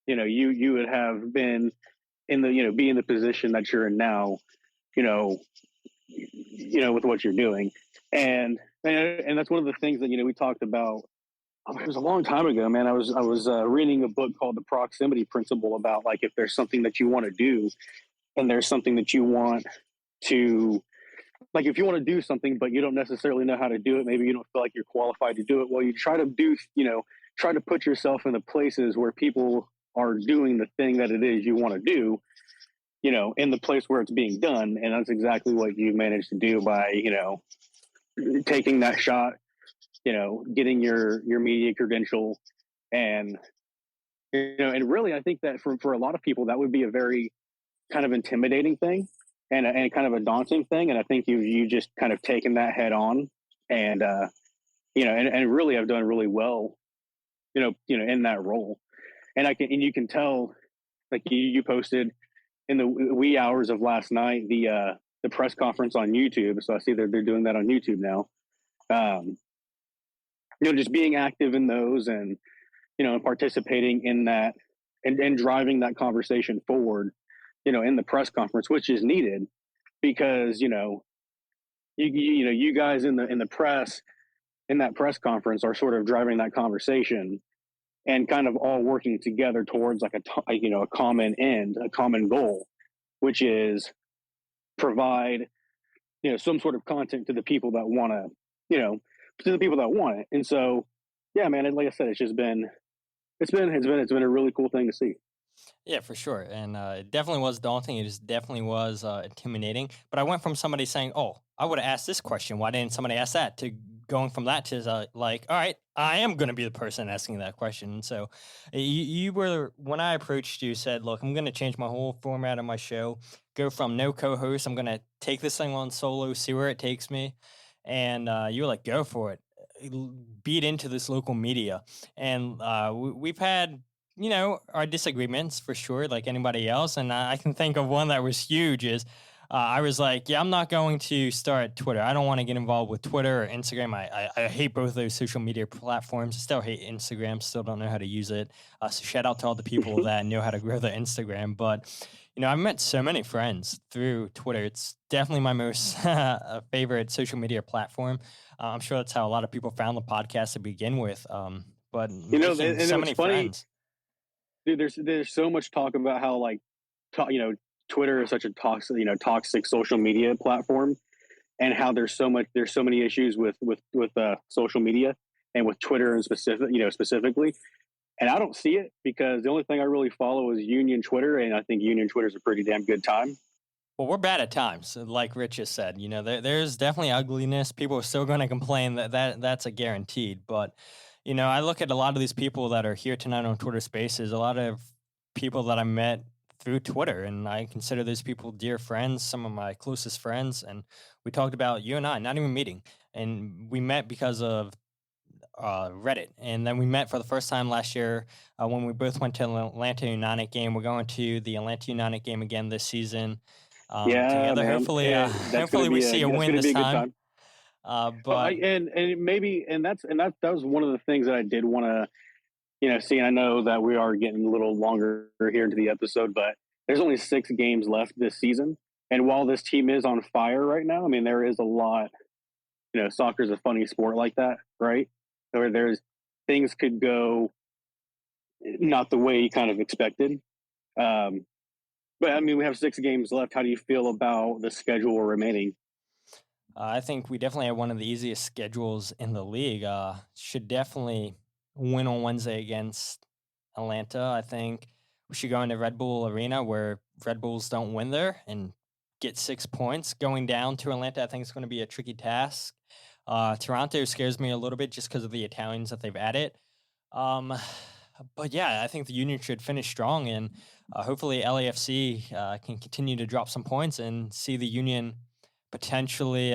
you would have been in the be in the position that you're in now, with what you're doing, and that's one of the things that we talked about. It was a long time ago, man. I was reading a book called The Proximity Principle about, like, if there's something that you want to do, and there's something that you want to, like, if you want to do something but you don't necessarily know how to do it, maybe you don't feel like you're qualified to do it, well, you try to put yourself in the places where people are doing the thing that it is you want to do, in the place where it's being done. And that's exactly what you managed to do by taking that shot, getting your media credential, and and really, I think that for a lot of people that would be a very kind of intimidating thing, and kind of a daunting thing. And I think you just kind of taken that head on, and and really have done really well, in that role. And you can tell, like, you posted in the wee hours of last night the press conference on YouTube. So I see they're doing that on YouTube now. Just being active in those, and participating in that, and driving that conversation forward, in the press conference, which is needed, because you guys in the press, in that press conference, are sort of driving that conversation, and kind of all working together towards like a common end, a common goal, which is provide some sort of content to the people that want to it. And so yeah, man, like I said, it's been a really cool thing to see. Yeah, for sure. And it definitely was daunting. It definitely was intimidating. But I went from somebody saying, oh, I would have asked this question, why didn't somebody ask that, to going from that to like, all right, I am going to be the person asking that question. And so you were, when I approached you, said, look, I'm going to change my whole format of my show, go from no co-host. I'm going to take this thing on solo, see where it takes me. And you were like, go for it. Beat into this local media. And we've had, our disagreements for sure, like anybody else. And I can think of one that was huge is I was like, yeah, I'm not going to start Twitter. I don't want to get involved with Twitter or Instagram. I hate both those social media platforms. I still hate Instagram, still don't know how to use it. So shout out to all the people that know how to grow their Instagram. But, I've met so many friends through Twitter. It's definitely my most favorite social media platform. I'm sure that's how a lot of people found the podcast to begin with. But and so many funny. friends. dude, there's so much talk about how like, Twitter is such a toxic social media platform, and how there's so many issues with social media and with Twitter and specifically. And I don't see it because the only thing I really follow is Union Twitter, and I think Union Twitter is a pretty damn good time. Well, we're bad at times, like Rich just said. There's definitely ugliness. People are still going to complain that's a guaranteed. But, I look at a lot of these people that are here tonight on Twitter Spaces, a lot of people that I met through Twitter, and I consider those people dear friends, some of my closest friends. And we talked about you and I, not even meeting. And we met because of Reddit. And then we met for the first time last year when we both went to the Atlanta United game. We're going to the Atlanta United game again this season. Together. Man. Hopefully we see a win this time. But that was one of the things that I did want to, see. And I know that we are getting a little longer here into the episode, but there's only 6 games left this season. And while this team is on fire right now, I mean, there is a lot, soccer is a funny sport like that, right? Where there's things could go not the way you kind of expected. But I mean, we have 6 games left. How do you feel about the schedule remaining? I think we definitely have one of the easiest schedules in the league. Should definitely win on Wednesday against Atlanta. I think we should go into Red Bull Arena where Red Bulls don't win there and get 6 points. Going down to Atlanta, I think it's going to be a tricky task. Toronto scares me a little bit just because of the Italians that they've added. But yeah, I think the Union should finish strong, and hopefully LAFC can continue to drop some points and see the Union potentially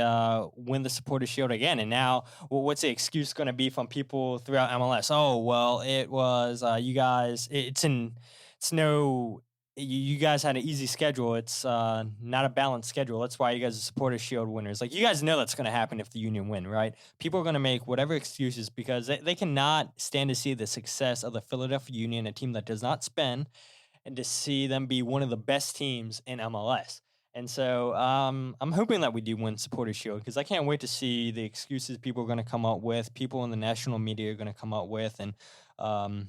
win the Supporters Shield again. And now, what's the excuse going to be from people throughout MLS? Oh, well, it was you guys. You guys had an easy schedule. It's not a balanced schedule. That's why you guys are Supporters Shield winners. Like, you guys know that's going to happen if the Union win, right? People are going to make whatever excuses because they cannot stand to see the success of the Philadelphia Union, a team that does not spend, and to see them be one of the best teams in MLS. And so I'm hoping that we do win Supporters Shield because I can't wait to see the excuses people are going to come up with, people in the national media are going to come up with. And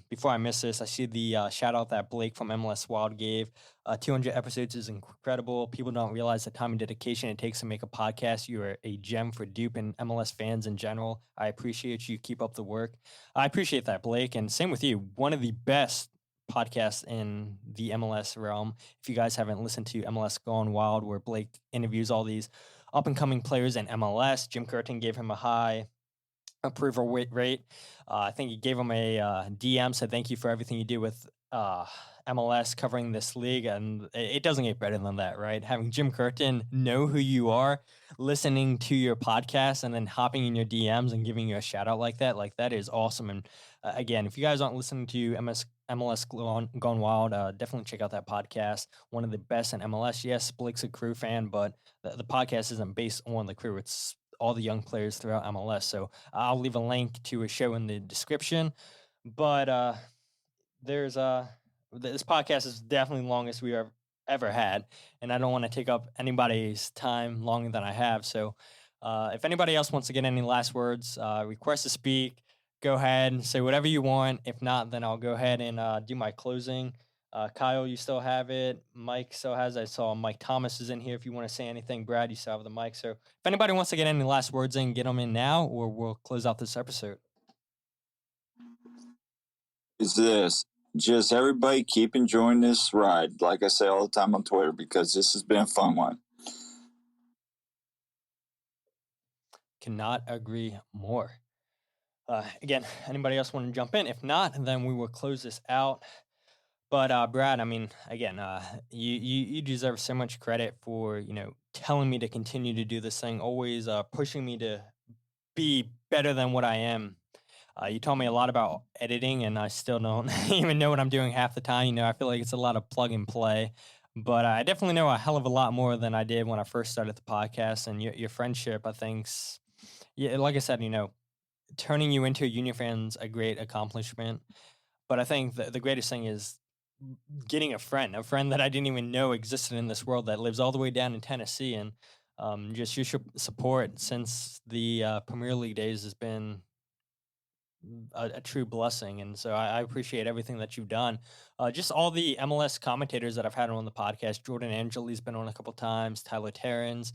before I miss this, I see the shout out that Blake from MLS Wild gave. 200 episodes is incredible. People don't realize the time and dedication it takes to make a podcast. You are a gem for Dupe and MLS fans in general. I appreciate you. Keep up the work. I appreciate that, Blake. And same with you. One of the best podcast in the MLS realm. If you guys haven't listened to MLS Gone Wild, where Blake interviews all these up-and-coming players in MLS, Jim Curtin gave him a high approval rate. I think he gave him a DM, said thank you for everything you do with MLS covering this league, and it doesn't get better than that, right? Having Jim Curtin know who you are, listening to your podcast, and then hopping in your DMs and giving you a shout out like that is awesome. And again, if you guys aren't listening to MLS Gone Wild, definitely check out that podcast. One of the best in MLS. Yes, Blake's a Crew fan, but the podcast isn't based on the Crew. It's all the young players throughout MLS. So I'll leave a link to a show in the description. But this podcast is definitely the longest we have ever had, and I don't want to take up anybody's time longer than I have. So if anybody else wants to get any last words, request to speak, go ahead and say whatever you want. If not, then I'll go ahead and do my closing. Kyle, you still have it. Mike still has it. I saw Mike Thomas is in here. If you want to say anything, Brad, you still have the mic. So if anybody wants to get any last words in, get them in now, or we'll close out this episode. Is this just everybody keep enjoying this ride, like I say all the time on Twitter, because this has been a fun one. Cannot agree more. Again, anybody else want to jump in? If not, then we will close this out. But Brad, I mean, again, you deserve so much credit for telling me to continue to do this thing, always pushing me to be better than what I am. You taught me a lot about editing, and I still don't even know what I'm doing half the time. I feel like it's a lot of plug and play, but I definitely know a hell of a lot more than I did when I first started the podcast. And your friendship, I think, like I said, turning you into a Union fan's a great accomplishment. But I think the greatest thing is getting a friend that I didn't even know existed in this world that lives all the way down in Tennessee. And just your support since the Premier League days has been a true blessing. And so I appreciate everything that you've done. Just all the MLS commentators that I've had on the podcast. Jordan Angeli's been on a couple times, Tyler Terrens,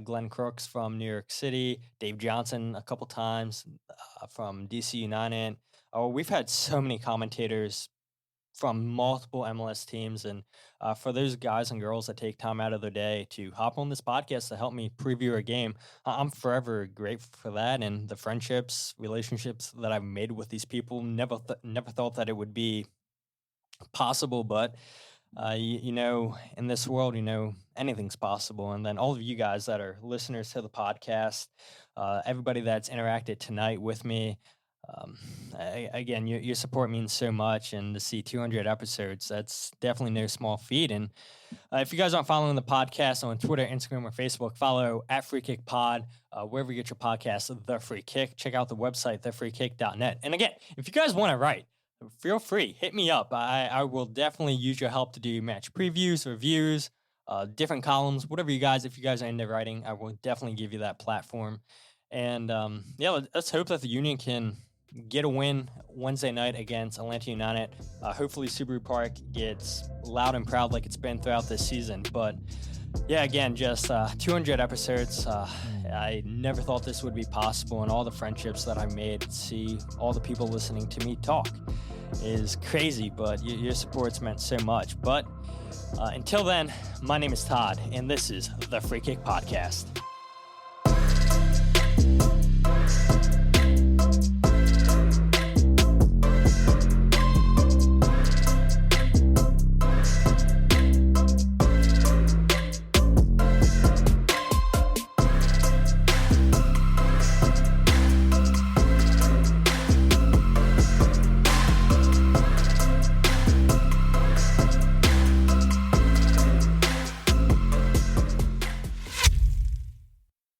Glenn Crooks from New York City, Dave Johnson a couple times from DC United. We've had so many commentators from multiple MLS teams. And for those guys and girls that take time out of their day to hop on this podcast to help me preview a game, I'm forever grateful for that. And the friendships, relationships that I've made with these people, never thought that it would be possible. But, you know, in this world, you know, anything's possible. And then all of you guys that are listeners to the podcast, everybody that's interacted tonight with me, again, your support means so much, and to see 200 episodes, that's definitely no small feat. And if you guys aren't following the podcast on Twitter, Instagram, or Facebook, follow at Free Kick Pod, wherever you get your podcasts, The Free Kick. Check out the website, thefreekick.net. And again, if you guys want to write, feel free, hit me up. I will definitely use your help to do match previews, reviews, different columns, whatever you guys, if you guys are into writing, I will definitely give you that platform. And yeah, let's hope that the Union can get a win Wednesday night against Atlanta United. Hopefully Subaru Park gets loud and proud like it's been throughout this season. But yeah, again, just 200 episodes. I never thought this would be possible, and all the friendships that I made, see all the people listening to me talk is crazy, but your support's meant so much. But until then, my name is Todd, and this is the Free Kick Podcast.